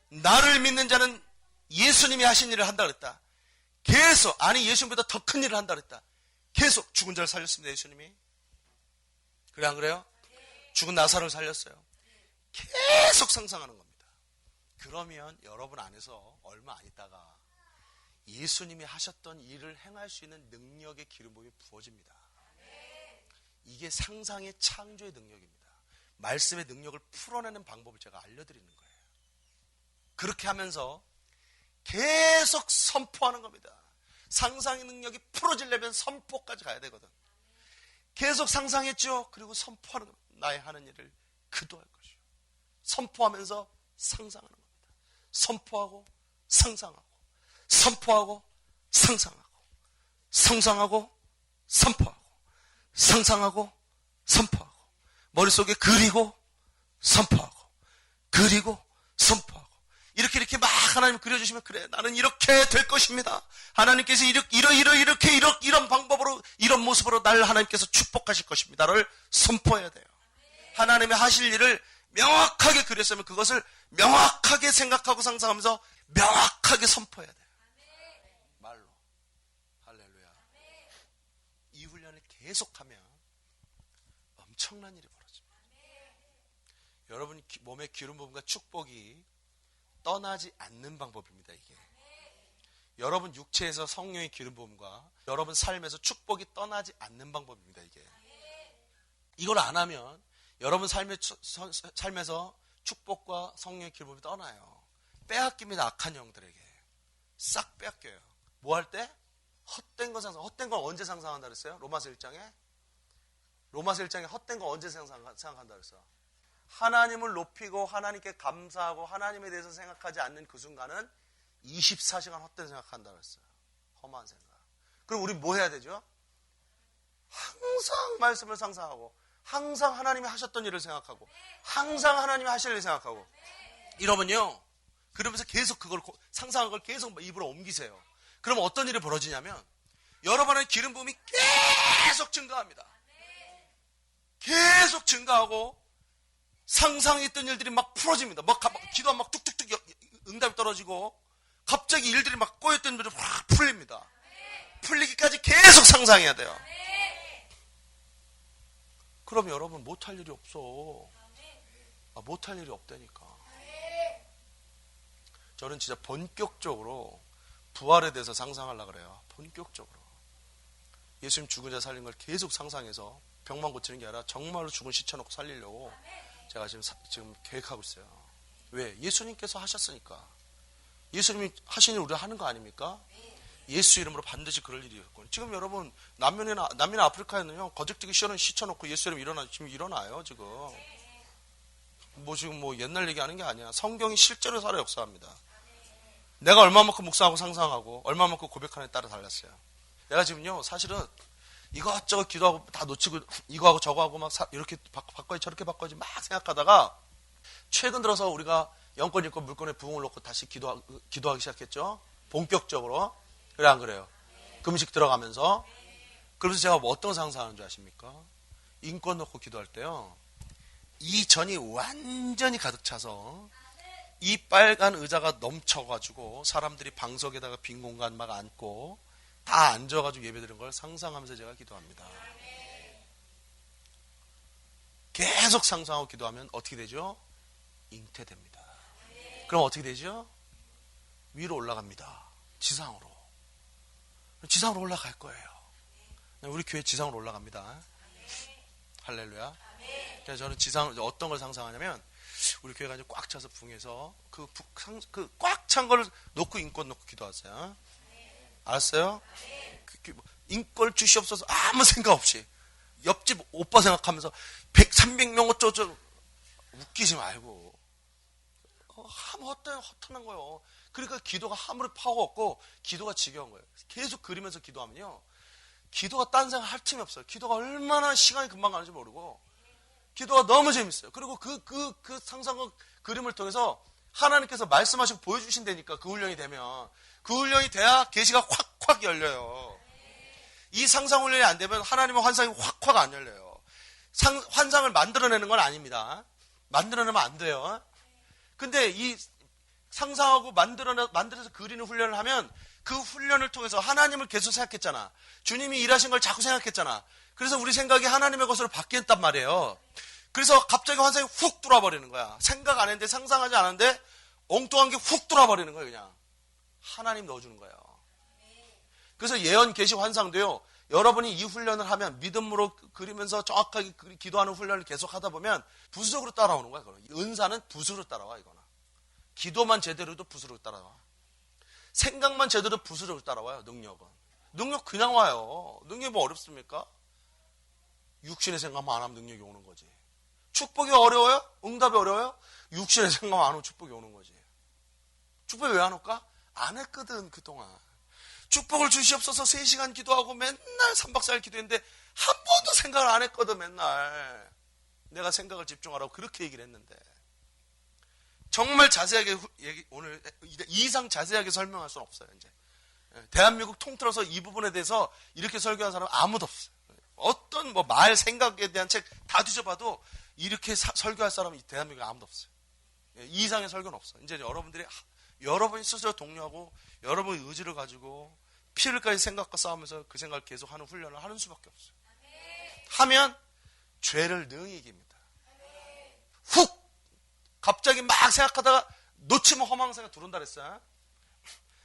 나를 믿는 자는 예수님이 하신 일을 한다 그랬다. 계속 아니 예수님보다 더 큰 일을 한다 그랬다. 계속 죽은 자를 살렸습니다. 예수님이. 그래 안 그래요? 죽은 나사로를 살렸어요. 계속 상상하는 겁니다. 그러면 여러분 안에서 얼마 안 있다가 예수님이 하셨던 일을 행할 수 있는 능력의 기름부음이 부어집니다. 이게 상상의 창조의 능력입니다. 말씀의 능력을 풀어내는 방법을 제가 알려드리는 거예요. 그렇게 하면서 계속 선포하는 겁니다. 상상의 능력이 풀어지려면 선포까지 가야 되거든. 계속 상상했죠. 그리고 선포하는 겁니다. 나의 하는 일을 그도 할 것이요. 선포하면서 상상하는 겁니다. 선포하고 상상하고 선포하고 상상하고 상상하고 선포하고 상상하고 선포하고 머릿속에 그리고 선포하고 그리고 선포하고 이렇게 막 하나님 그려주시면, 그래, 나는 이렇게 될 것입니다. 하나님께서 이렇게 이런 방법으로, 이런 모습으로 날 하나님께서 축복하실 것입니다를 선포해야 돼요. 하나님의 하실 일을 명확하게 그렸으면 그것을 명확하게 생각하고 상상하면서 명확하게 선포해야 돼요. 말로. 할렐루야. 이 훈련을 계속하면 엄청난 일이 벌어집니다. 여러분 몸의 기름 부음과 축복이 떠나지 않는 방법입니다. 이게 여러분 육체에서 성령의 기름 부음과 여러분 삶에서 축복이 떠나지 않는 방법입니다. 이걸 안 하면 여러분 삶에서 축복과 성령의 기름 부음이 떠나요. 빼앗깁니다. 악한 영들에게 싹 빼앗겨요. 뭐 할 때? 헛된 거 상상. 헛된 건 언제 상상한다 그랬어요? 로마서 1장에 헛된 거 언제 생각한다 그랬어요? 하나님을 높이고 하나님께 감사하고 하나님에 대해서 생각하지 않는 그 순간은 24시간 헛된 생각한다 그랬어요. 험한 생각. 그럼 우리 뭐 해야 되죠? 항상 말씀을 상상하고 항상 하나님이 하셨던 일을 생각하고 항상 하나님이 하실 일을 생각하고 이러면요. 그러면서 계속 그걸 상상한 걸 계속 입으로 옮기세요. 그러면 어떤 일이 벌어지냐면 여러분의 기름 부음이 계속 증가합니다. 계속 증가하고 상상했던 일들이 막 풀어집니다. 기도하면 막 뚝뚝뚝 응답이 떨어지고 갑자기 일들이 막 꼬였던 일들이 확 풀립니다. 풀리기까지 계속 상상해야 돼요. 그럼 여러분 못할 일이 없어. 못할 일이 없다니까. 저는 진짜 본격적으로 부활에 대해서 상상하려고 그래요. 본격적으로. 예수님 죽은 자 살린 걸 계속 상상해서 병만 고치는 게 아니라 정말로 죽은 시쳐놓고 살리려고 제가 지금 계획하고 있어요. 왜? 예수님께서 하셨으니까. 예수님이 하신 일 우리가 하는 거 아닙니까? 예수 이름으로 반드시 그럴 일이 있고. 지금 여러분 남미나 아프리카에는요 거적되기 싫은 시쳐놓고 예수 이름 지금 일어나요 지금. 지금 옛날 얘기하는 게 아니야. 성경이 실제로 살아 역사합니다. 내가 얼마만큼 묵상하고 상상하고 얼마만큼 고백하느냐에 따라 달랐어요. 내가 지금요 사실은 이것저것 기도하고 다 놓치고 이거하고 저거하고 막 이렇게 바꿔야지 저렇게 바꿔야지 막 생각하다가 최근 들어서 우리가 영권 있고 물권에 부흥을 놓고 다시 기도하기 시작했죠. 본격적으로. 그래 안 그래요? 금식 들어가면서. 그래서 제가 어떤 상상하는 줄 아십니까? 인권 놓고 기도할 때요. 이 전이 완전히 가득 차서 이 빨간 의자가 넘쳐가지고 사람들이 방석에다가 빈 공간 막 앉고 다 앉아가지고 예배드리는 걸 상상하면서 제가 기도합니다. 계속 상상하고 기도하면 어떻게 되죠? 잉태됩니다. 그럼 어떻게 되죠? 위로 올라갑니다. 지상으로 올라갈 거예요. 우리 교회 지상으로 올라갑니다. 할렐루야. 그래서 저는 어떤 걸 상상하냐면 우리 교회가 이제 꽉 차서 붕해서 그 꽉 찬 걸 놓고 인권 놓고 기도하세요. 알았어요? 인권 주시옵소서 아무 생각 없이 옆집 오빠 생각하면서 300명 어쩌고 웃기지 말고 헛한 거예요. 그러니까 기도가 아무리 파워 없고 기도가 지겨운 거예요. 계속 그리면서 기도하면요. 기도가 딴 생각 할 틈이 없어요. 기도가 얼마나 시간이 금방 가는지 모르고 기도가 너무 재밌어요. 그리고 그 상상과 그림을 통해서 하나님께서 말씀하시고 보여주신다니까 그 훈련이 되면 그 훈련이 돼야 계시가 확 열려요. 이 상상 훈련이 안 되면 하나님의 환상이 확 안 열려요. 환상을 만들어내는 건 아닙니다. 만들어내면 안 돼요. 근데 이 상상하고 만들어서 그리는 훈련을 하면 그 훈련을 통해서 하나님을 계속 생각했잖아. 주님이 일하신 걸 자꾸 생각했잖아. 그래서 우리 생각이 하나님의 것으로 바뀌었단 말이에요. 그래서 갑자기 환상이 훅 돌아버리는 거야. 생각 안 했는데 상상하지 않았는데 엉뚱한 게 훅 돌아버리는 거예요. 그냥 하나님 넣어주는 거예요. 그래서 예언, 계시, 환상도요. 여러분이 이 훈련을 하면 믿음으로 그리면서 정확하게 기도하는 훈련을 계속 하다 보면 부수적으로 따라오는 거야. 은사는 부수로 따라와. 이거는 기도만 제대로도 부수로 따라와. 생각만 제대로 부수로 따라와요. 능력 그냥 와요. 능력이 뭐 어렵습니까? 육신의 생각만 안 하면 능력이 오는 거지. 축복이 어려워요? 응답이 어려워요? 육신의 생각만 안 하면 축복이 오는 거지. 축복이 왜 안 올까? 안 했거든 그동안. 축복을 주시옵소서 3시간 기도하고 맨날 3박 4일 기도했는데 한 번도 생각을 안 했거든. 맨날 내가 생각을 집중하라고 그렇게 얘기를 했는데 정말 자세하게 오늘 이 이상 자세하게 설명할 수는 없어요. 이제 대한민국 통틀어서 이 부분에 대해서 이렇게 설교한 사람은 아무도 없어요. 어떤 뭐 말 생각에 대한 책 다 뒤져봐도 이렇게 설교할 사람은 이 대한민국에 아무도 없어요. 이 이상의 설교는 없어요. 이제 여러분이 스스로 독려하고 여러분의 의지를 가지고 피를까지 생각과 싸우면서 그 생각을 계속 하는 훈련을 하는 수밖에 없어요. 하면 죄를 능히 이깁니다. 훅! 갑자기 막 생각하다가 놓치면 허망한 생각 들어온다 그랬어요.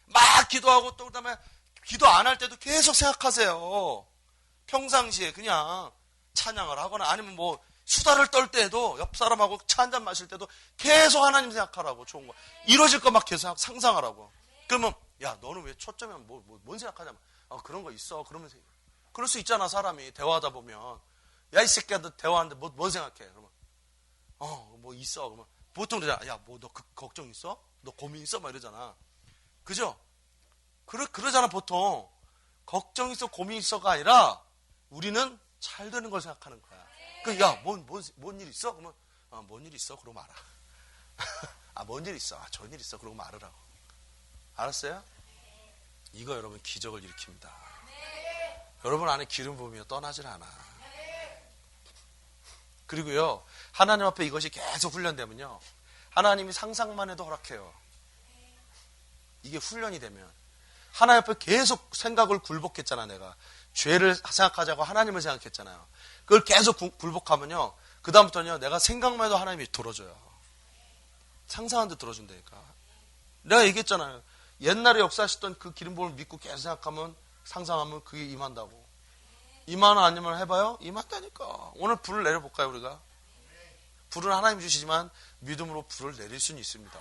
막 기도하고 또 그다음에 기도 안 할 때도 계속 생각하세요. 평상시에 그냥 찬양을 하거나 아니면 뭐 수다를 떨 때도 옆 사람하고 차 한잔 마실 때도 계속 하나님 생각하라고. 좋은 거 이루어질 거 막 계속 상상하라고. 그러면 야 너는 왜 초점이 뭔 생각하냐면 그런 거 있어. 그러면서 그럴 수 있잖아. 사람이 대화하다 보면 야 이 새끼야 너 대화하는데 뭔 생각해. 그러면 뭐 있어. 그러면 보통 그러잖아. 야 뭐 너 걱정 있어? 너 고민 있어? 막 이러잖아. 그죠? 그러잖아 보통. 걱정 있어 고민 있어가 아니라 우리는 잘 되는 걸 생각하는 거야. 야 뭔 일 있어? 그러면 뭔 일 있어? 그러고 말아. 뭔 일 있어? 좋은 일 있어? 그러고 말으라고. 알았어요? 이거 여러분 기적을 일으킵니다. 여러분 안에 기름 부으며 떠나질 않아. 그리고요 하나님 앞에 이것이 계속 훈련되면요 하나님이 상상만 해도 허락해요. 이게 훈련이 되면 하나님 앞에 계속 생각을 굴복했잖아. 내가 죄를 생각하자고 하나님을 생각했잖아요. 그걸 계속 굴복하면요 그 다음부터는요 내가 생각만 해도 하나님이 들어줘요. 상상한 데 들어준다니까. 내가 얘기했잖아요. 옛날에 역사하셨던 그 기름 부음을 믿고 계속 생각하면 상상하면 그게 임한다고. 임하나 아니면 해봐요? 임한다니까. 오늘 불을 내려볼까요 우리가? 불은 하나님 주시지만 믿음으로 불을 내릴 수는 있습니다.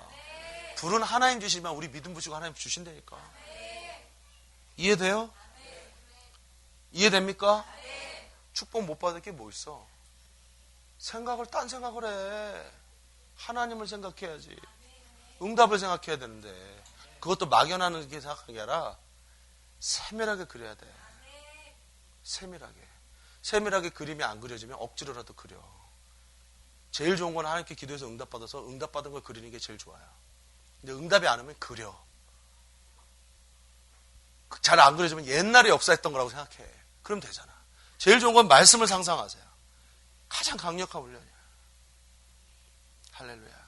불은 하나님 주시지만 우리 믿음 부시고 하나님 주신다니까. 이해돼요? 이해됩니까? 축복 못 받을 게 뭐 있어? 딴 생각을 해. 하나님을 생각해야지. 응답을 생각해야 되는데 그것도 막연하게 생각하는 게 아니라 세밀하게 그려야 돼. 세밀하게 그림이 안 그려지면 억지로라도 그려. 제일 좋은 건 하나님께 기도해서 응답받아서 응답받은 걸 그리는 게 제일 좋아요. 근데 응답이 안 오면 그려. 잘 안 그려지면 옛날에 역사했던 거라고 생각해. 그럼 되잖아. 제일 좋은 건 말씀을 상상하세요. 가장 강력한 훈련이야. 할렐루야.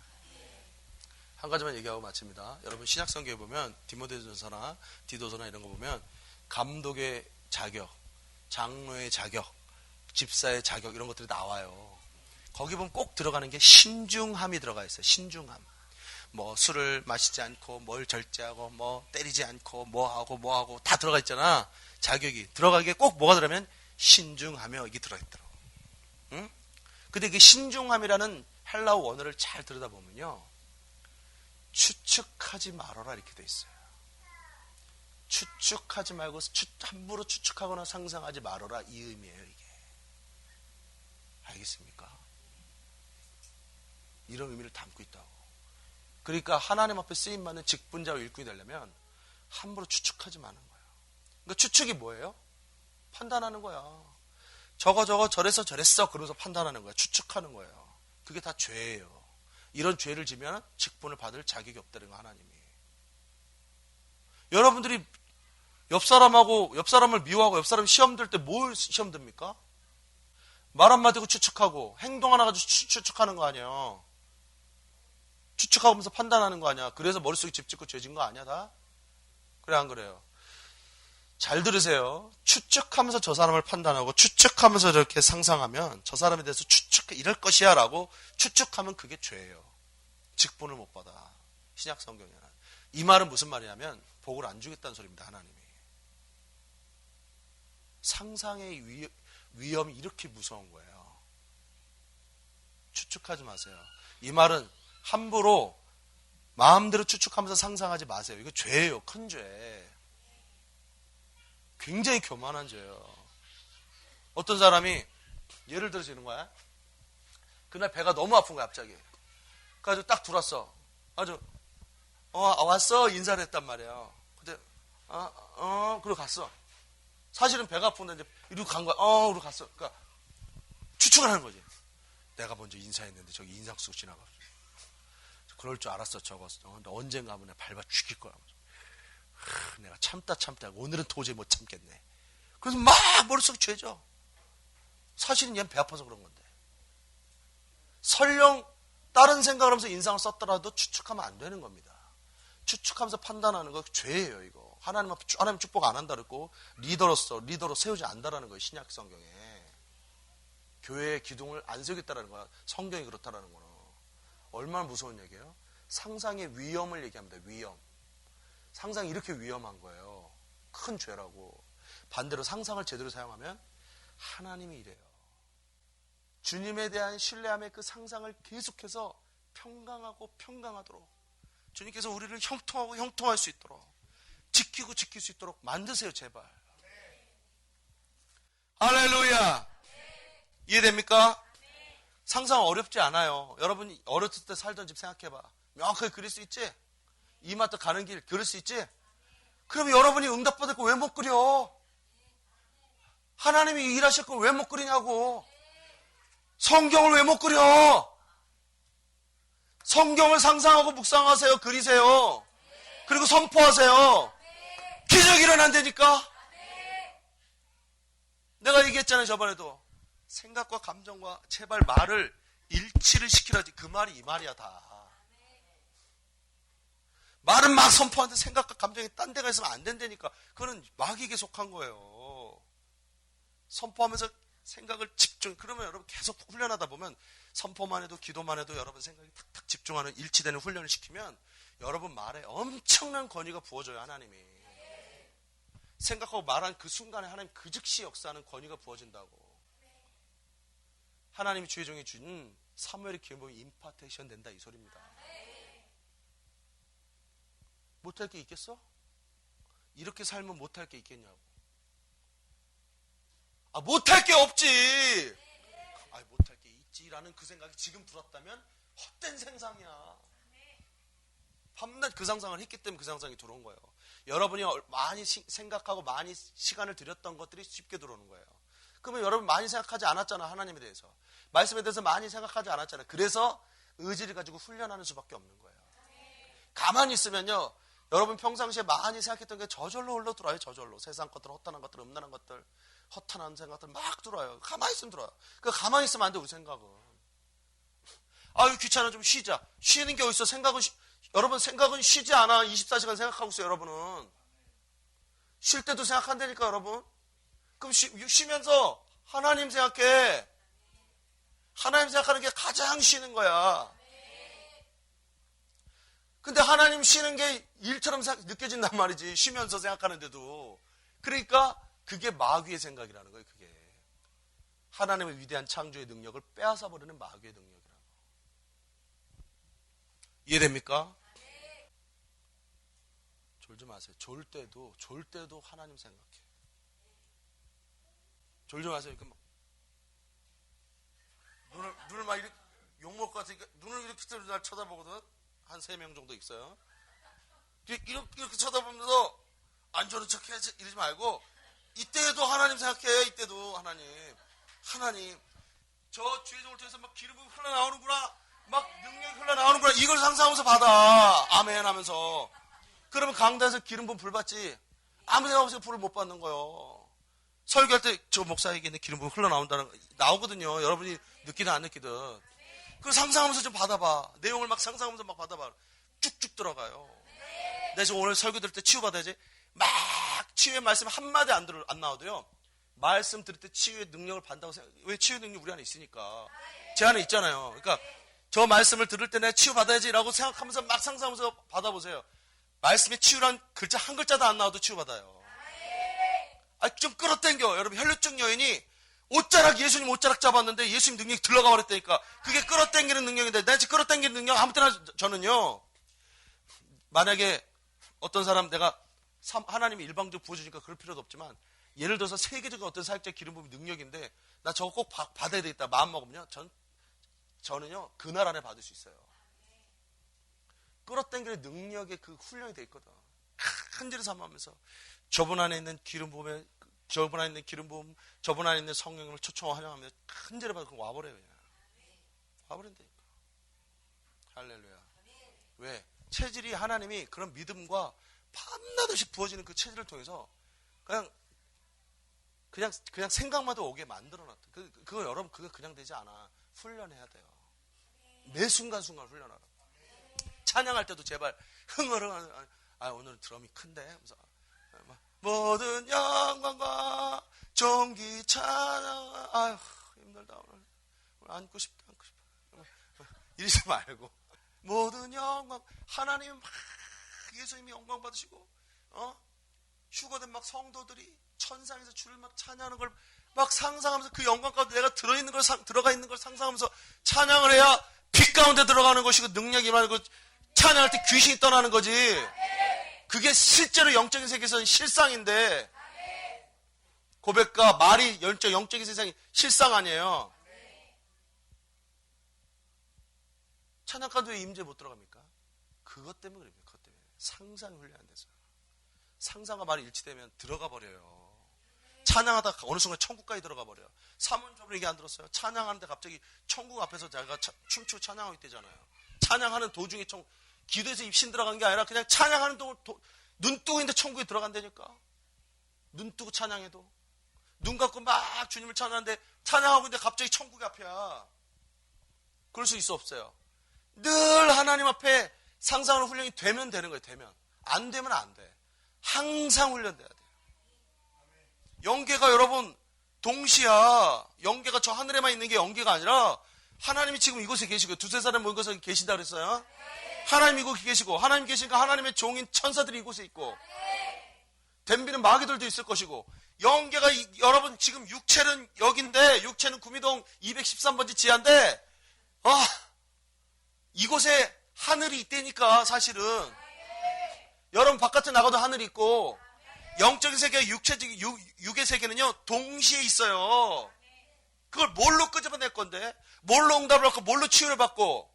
한 가지만 얘기하고 마칩니다. 여러분 신약성경에 보면 디모데전서나 디도서나 이런 거 보면 감독의 자격, 장로의 자격, 집사의 자격 이런 것들이 나와요. 거기 보면 꼭 들어가는 게 신중함이 들어가 있어요. 신중함. 뭐 술을 마시지 않고 뭘 절제하고 뭐 때리지 않고 뭐 하고 다 들어가 있잖아. 자격이 들어가기에 꼭 뭐가 들어가면 신중하며 이게 들어있더라고. 응? 근데 그 신중함이라는 헬라어 원어를 잘 들여다보면요 추측하지 말아라 이렇게 돼 있어요. 추측하지 말고 함부로 추측하거나 상상하지 말아라 이 의미예요. 이게 알겠습니까? 이런 의미를 담고 있다고. 그러니까 하나님 앞에 쓰임받는 직분자와 일꾼이 되려면 함부로 추측하지 마는 거예요. 그러니까 추측이 뭐예요? 판단하는 거야. 저거 저래서 저랬어 그러면서 판단하는 거야. 추측하는 거예요. 그게 다 죄예요. 이런 죄를 지면 직분을 받을 자격이 없다는 거 하나님이. 여러분들이 옆 사람을 미워하고 옆 사람 시험 들 때 뭘 시험 듭니까? 말 한마디고 추측하고 행동 하나 가지고 추측하는 거 아니에요. 추측하면서 판단하는 거 아니야. 그래서 머릿속에 집 짓고 죄진 거 아니야 다? 그래 안 그래요? 잘 들으세요. 추측하면서 저 사람을 판단하고 추측하면서 이렇게 상상하면 저 사람에 대해서 이럴 것이야 라고 추측하면 그게 죄예요. 직분을 못 받아. 신약 성경에는. 이 말은 무슨 말이냐면 복을 안 주겠다는 소리입니다. 하나님이. 상상의 위험이 이렇게 무서운 거예요. 추측하지 마세요. 이 말은 함부로 마음대로 추측하면서 상상하지 마세요. 이거 죄예요. 큰 죄. 굉장히 교만한 죄예요. 어떤 사람이 예를 들어서 이런 거야. 그날 배가 너무 아픈 거야 갑자기. 그래가지고 딱 들어왔어. 아주 왔어 인사를 했단 말이야. 근데 그러고 갔어. 사실은 배가 아픈데 이제 이러고 간 거야. 그러고 갔어. 그러니까 추측을 하는 거지. 내가 먼저 인사했는데 저기 인상 쓰고 지나가. 그럴 줄 알았어, 저거. 근데 언젠가 하면 내가 밟아 죽일 거야. 내가 참다 오늘은 도저히 못 참겠네. 그래서 막 머릿속에 죄져. 사실은 얘는 배 아파서 그런 건데. 설령 다른 생각을 하면서 인상을 썼더라도 추측하면 안 되는 겁니다. 추측하면서 판단하는 거 죄예요, 이거. 하나님 축복 안 한다 그랬고 리더로 세우지 않는다라는 거예요, 신약 성경에. 교회의 기둥을 안 세우겠다라는 거야. 성경이 그렇다라는 거는. 얼마나 무서운 얘기예요? 상상의 위험을 얘기합니다. 위험. 상상이 이렇게 위험한 거예요. 큰 죄라고. 반대로 상상을 제대로 사용하면 하나님이 이래요. 주님에 대한 신뢰함의 그 상상을 계속해서 평강하도록 주님께서 우리를 형통할 수 있도록 지킬 수 있도록 만드세요, 제발. 할렐루야. 이해됩니까? 상상 어렵지 않아요. 여러분 어렸을 때 살던 집 생각해봐. 명확하게 그릴 수 있지? 이마트 가는 길 그릴 수 있지? 그럼 여러분이 응답받을 거 왜 못 그려? 하나님이 일하실 걸 왜 못 그리냐고. 성경을 왜 못 그려? 성경을 상상하고 묵상하세요. 그리세요. 그리고 선포하세요. 기적이 일어난다니까. 내가 얘기했잖아요, 저번에도. 생각과 감정과 제발 말을 일치를 시키라지. 그 말이 이 말이야, 다. 말은 막 선포하는데 생각과 감정이 딴 데가 있으면 안 된다니까. 그거는 마귀에게 속한 거예요. 선포하면서 생각을 그러면 여러분 계속 훈련하다 보면 선포만 해도 기도만 해도 여러분 생각이 탁탁 집중하는 일치되는 훈련을 시키면 여러분 말에 엄청난 권위가 부어져요, 하나님이. 생각하고 말한 그 순간에 하나님 그 즉시 역사하는 권위가 부어진다고. 하나님이 주의 종이 준 사무엘의 기회 보면 임파테이션 된다, 이 소리입니다. 못할 게 있겠어? 이렇게 살면 못할 게 있겠냐고. 못할 게 없지. 못할 게 있지라는 그 생각이 지금 들었다면 헛된 생상이야. 밤낮 그 상상을 했기 때문에 그 상상이 들어온 거예요. 여러분이 많이 생각하고 많이 시간을 들였던 것들이 쉽게 들어오는 거예요. 그러면 여러분 많이 생각하지 않았잖아, 하나님에 대해서. 말씀에 대해서 많이 생각하지 않았잖아. 그래서 의지를 가지고 훈련하는 수밖에 없는 거예요. 가만히 있으면요, 여러분 평상시에 많이 생각했던 게 저절로 흘러들어요. 저절로. 세상 것들, 헛단한 것들, 음란한 것들, 허탄한 생각들 막 들어요. 가만히 있으면 들어요. 가만히 있으면 안 돼, 우리 생각은. 귀찮아, 좀 쉬자. 쉬는 게 어딨어? 여러분 생각은 쉬지 않아. 24시간 생각하고 있어요, 여러분은. 쉴 때도 생각한다니까, 여러분. 그럼 쉬면서 하나님 생각해. 하나님 생각하는 게 가장 쉬는 거야. 근데 하나님 쉬는 게 일처럼 느껴진단 말이지. 쉬면서 생각하는데도. 그러니까 그게 마귀의 생각이라는 거예요. 그게 하나님의 위대한 창조의 능력을 빼앗아버리는 마귀의 능력이라고. 이해됩니까? 졸지 마세요. 졸 때도 하나님 생각해. 졸지 마세요. 눈을 막 이렇게 욕먹을 것 같으니까 눈을 이렇게 날 쳐다보거든. 한 3명 정도 있어요. 이렇게 쳐다보면서 안 좋은 척 해야지 이러지 말고, 이때도 하나님 생각해. 이때도 하나님 저 주의 종을 통해서 막 기름이 흘러나오는구나, 막 능력이 흘러나오는구나, 이걸 상상하면서 받아. 아멘 하면서. 그러면 강단에서 기름 부은 불 받지. 아무 생각 없이 불을 못 받는 거예요. 설교할 때 저 목사에게 기름 부은 흘러나온다는 거 나오거든요. 여러분이 느끼든 안 느끼든. 그걸 상상하면서 좀 받아봐. 내용을 막 상상하면서 막 받아봐. 쭉쭉 들어가요. 내가 지금 오늘 설교 들을 때 치유받아야지. 막 치유의 말씀 한마디 안 나와도요, 말씀 들을 때 치유의 능력을 받는다고 생각해요. 왜? 치유의 능력이 우리 안에 있으니까. 제 안에 있잖아요. 그러니까 저 말씀을 들을 때 내가 치유받아야지 라고 생각하면서 막 상상하면서 받아보세요. 말씀에 치유란 글자 한 글자도 안 나와도 치유받아요. 좀 끌어당겨. 여러분, 혈류증 여인이 예수님 옷자락 잡았는데 예수님 능력이 들어가 버렸다니까. 그게 끌어당기는 능력인데, 내가 지금 끌어당기는 능력 아무 때나. 저는요, 만약에 어떤 사람 내가 하나님이 일방적으로 부어주니까 그럴 필요도 없지만, 예를 들어서 세계적인 어떤 사역자 기름 부음이 능력인데 나 저거 꼭 받아야 되겠다 마음 먹으면요, 저는요 그날 안에 받을 수 있어요. 끌어당기는 능력의 그 훈련이 돼 있거든. 간절히 사모하면서 저분 안에 있는 기름 부음에, 저분 안에 있는 기름 부음, 저분 안에 있는 성령을 초청하고 환영하면서 간절히 받고 와버려요. 그냥 와버린다니까. 할렐루야. 왜? 체질이 하나님이 그런 믿음과 밤낮없이 부어지는 그 체질을 통해서 그냥 생각마다 오게 만들어놨다. 그거 여러분 그거 그냥 되지 않아. 훈련해야 돼요. 매 순간순간 훈련하라. 찬양할 때도 제발 흥얼흥얼 오늘은 드럼이 큰데 하면서 모든 영광과 존귀 찬양 아휴 힘들다 오늘 앉고 싶다 이러지 말고 모든 영광 하나님 막 예수님이 영광 받으시고 휴거된 막 성도들이 천상에서 주를 막 찬양하는 걸 막 상상하면서 그 영광 가운데 내가 들어가 있는 걸 상상하면서 찬양을 해야 빛 가운데 들어가는 것이고 능력이 많고 찬양할 때 귀신이 떠나는 거지. 그게 실제로 영적인 세계에서는 실상인데 고백과 말이 영적인 세상이 실상 아니에요. 찬양 가운데 왜 임재 못 들어갑니까? 그것 때문에 그래요. 그것 때문에 상상이 훈련 안 돼서 상상과 말이 일치되면 들어가 버려요. 찬양하다가 어느 순간 천국까지 들어가 버려요. 사문적으로 얘기 안 들었어요? 찬양하는데 갑자기 천국 앞에서 제가 춤추고 찬양하고 있대잖아요. 찬양하는 도중에 기도에서 입신 들어간 게 아니라 그냥 찬양하는 눈 뜨고 있는데 천국에 들어간다니까. 눈 뜨고 찬양해도. 눈 감고 막 주님을 찬양하는데 찬양하고 있는데 갑자기 천국 앞이야. 그럴 수 있어 없어요? 늘 하나님 앞에 상상하는 훈련이 되면 되는 거예요. 되면. 안 되면 안 돼. 항상 훈련돼야 돼요. 영계가 여러분 동시야. 영계가 저 하늘에만 있는 게 영계가 아니라 하나님이 지금 이곳에 계시고 두세 사람 모인 곳에 계신다 그랬어요. 하나님 이곳에 계시고 하나님 계시니까 하나님의 종인 천사들이 이곳에 있고 덤비는 마귀들도 있을 것이고 영계가 여러분 지금 육체는 여기인데 육체는 구미동 213번지 지하인데 이곳에 하늘이 있다니까 사실은 여러분 바깥에 나가도 하늘이 있고 영적인 세계와 육의 세계는요 동시에 있어요. 그걸 뭘로 끄집어낼 건데 뭘로 응답을 받고 뭘로 치유를 받고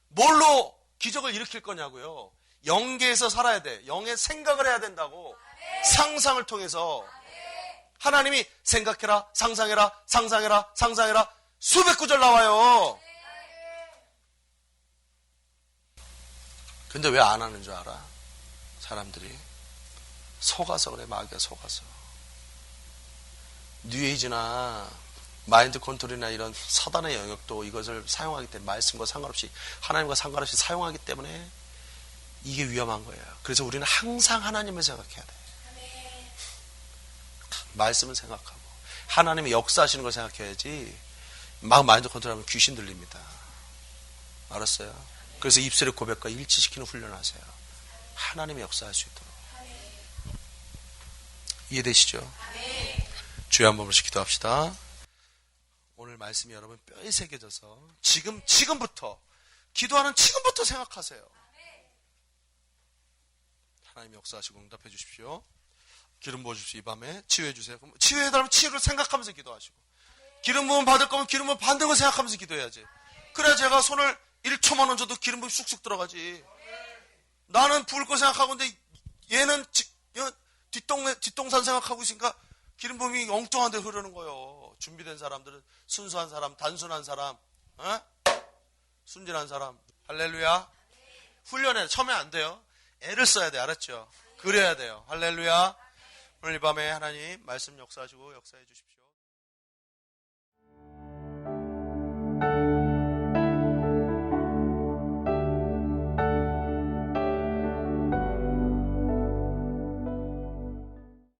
뭘로 기적을 일으킬 거냐고요. 영계에서 살아야 돼. 영의 생각을 해야 된다고. 상상을 통해서 하나님이 생각해라 상상해라 상상해라 상상해라 수백 구절 나와요. 근데 왜 안 하는 줄 알아? 사람들이 속아서 그래. 마귀가 속아서. 뉴에이지나 마인드 컨트롤이나 이런 사단의 영역도 이것을 사용하기 때문에 말씀과 상관없이 하나님과 상관없이 사용하기 때문에 이게 위험한 거예요. 그래서 우리는 항상 하나님을 생각해야 돼. 말씀을 생각하고 하나님이 역사하시는 걸 생각해야지 막 마인드 컨트롤하면 귀신 들립니다. 알았어요? 그래서 입술의 고백과 일치시키는 훈련을 하세요. 하나님의 역사할 수 있도록. 이해되시죠? 주여 한 번씩 기도합시다. 오늘 말씀이 여러분 뼈에 새겨져서 지금부터 기도하는 지금부터 생각하세요. 하나님 역사하시고 응답해 주십시오. 기름 부어주십시오. 이 밤에 치유해 주세요. 치유해달라면 치유를 생각하면서 기도하시고 기름 부음 받을 거면 기름 부음 받는 걸 생각하면서 기도해야지. 그래야 제가 손을 1초만 얹어도 기름 부음이 쑥쑥 들어가지. 나는 부을 거 생각하고 있는데 얘는 뒷동산 생각하고 있으니까 기름 부음이 엉뚱한 데 흐르는 거예요. 준비된 사람들은 순수한 사람, 단순한 사람, 순진한 사람. 할렐루야. 훈련해. 처음에 안 돼요. 애를 써야 돼. 알았죠? 그래야 돼요. 할렐루야. 오늘 이 밤에 하나님 말씀 역사하시고 역사해 주십시오.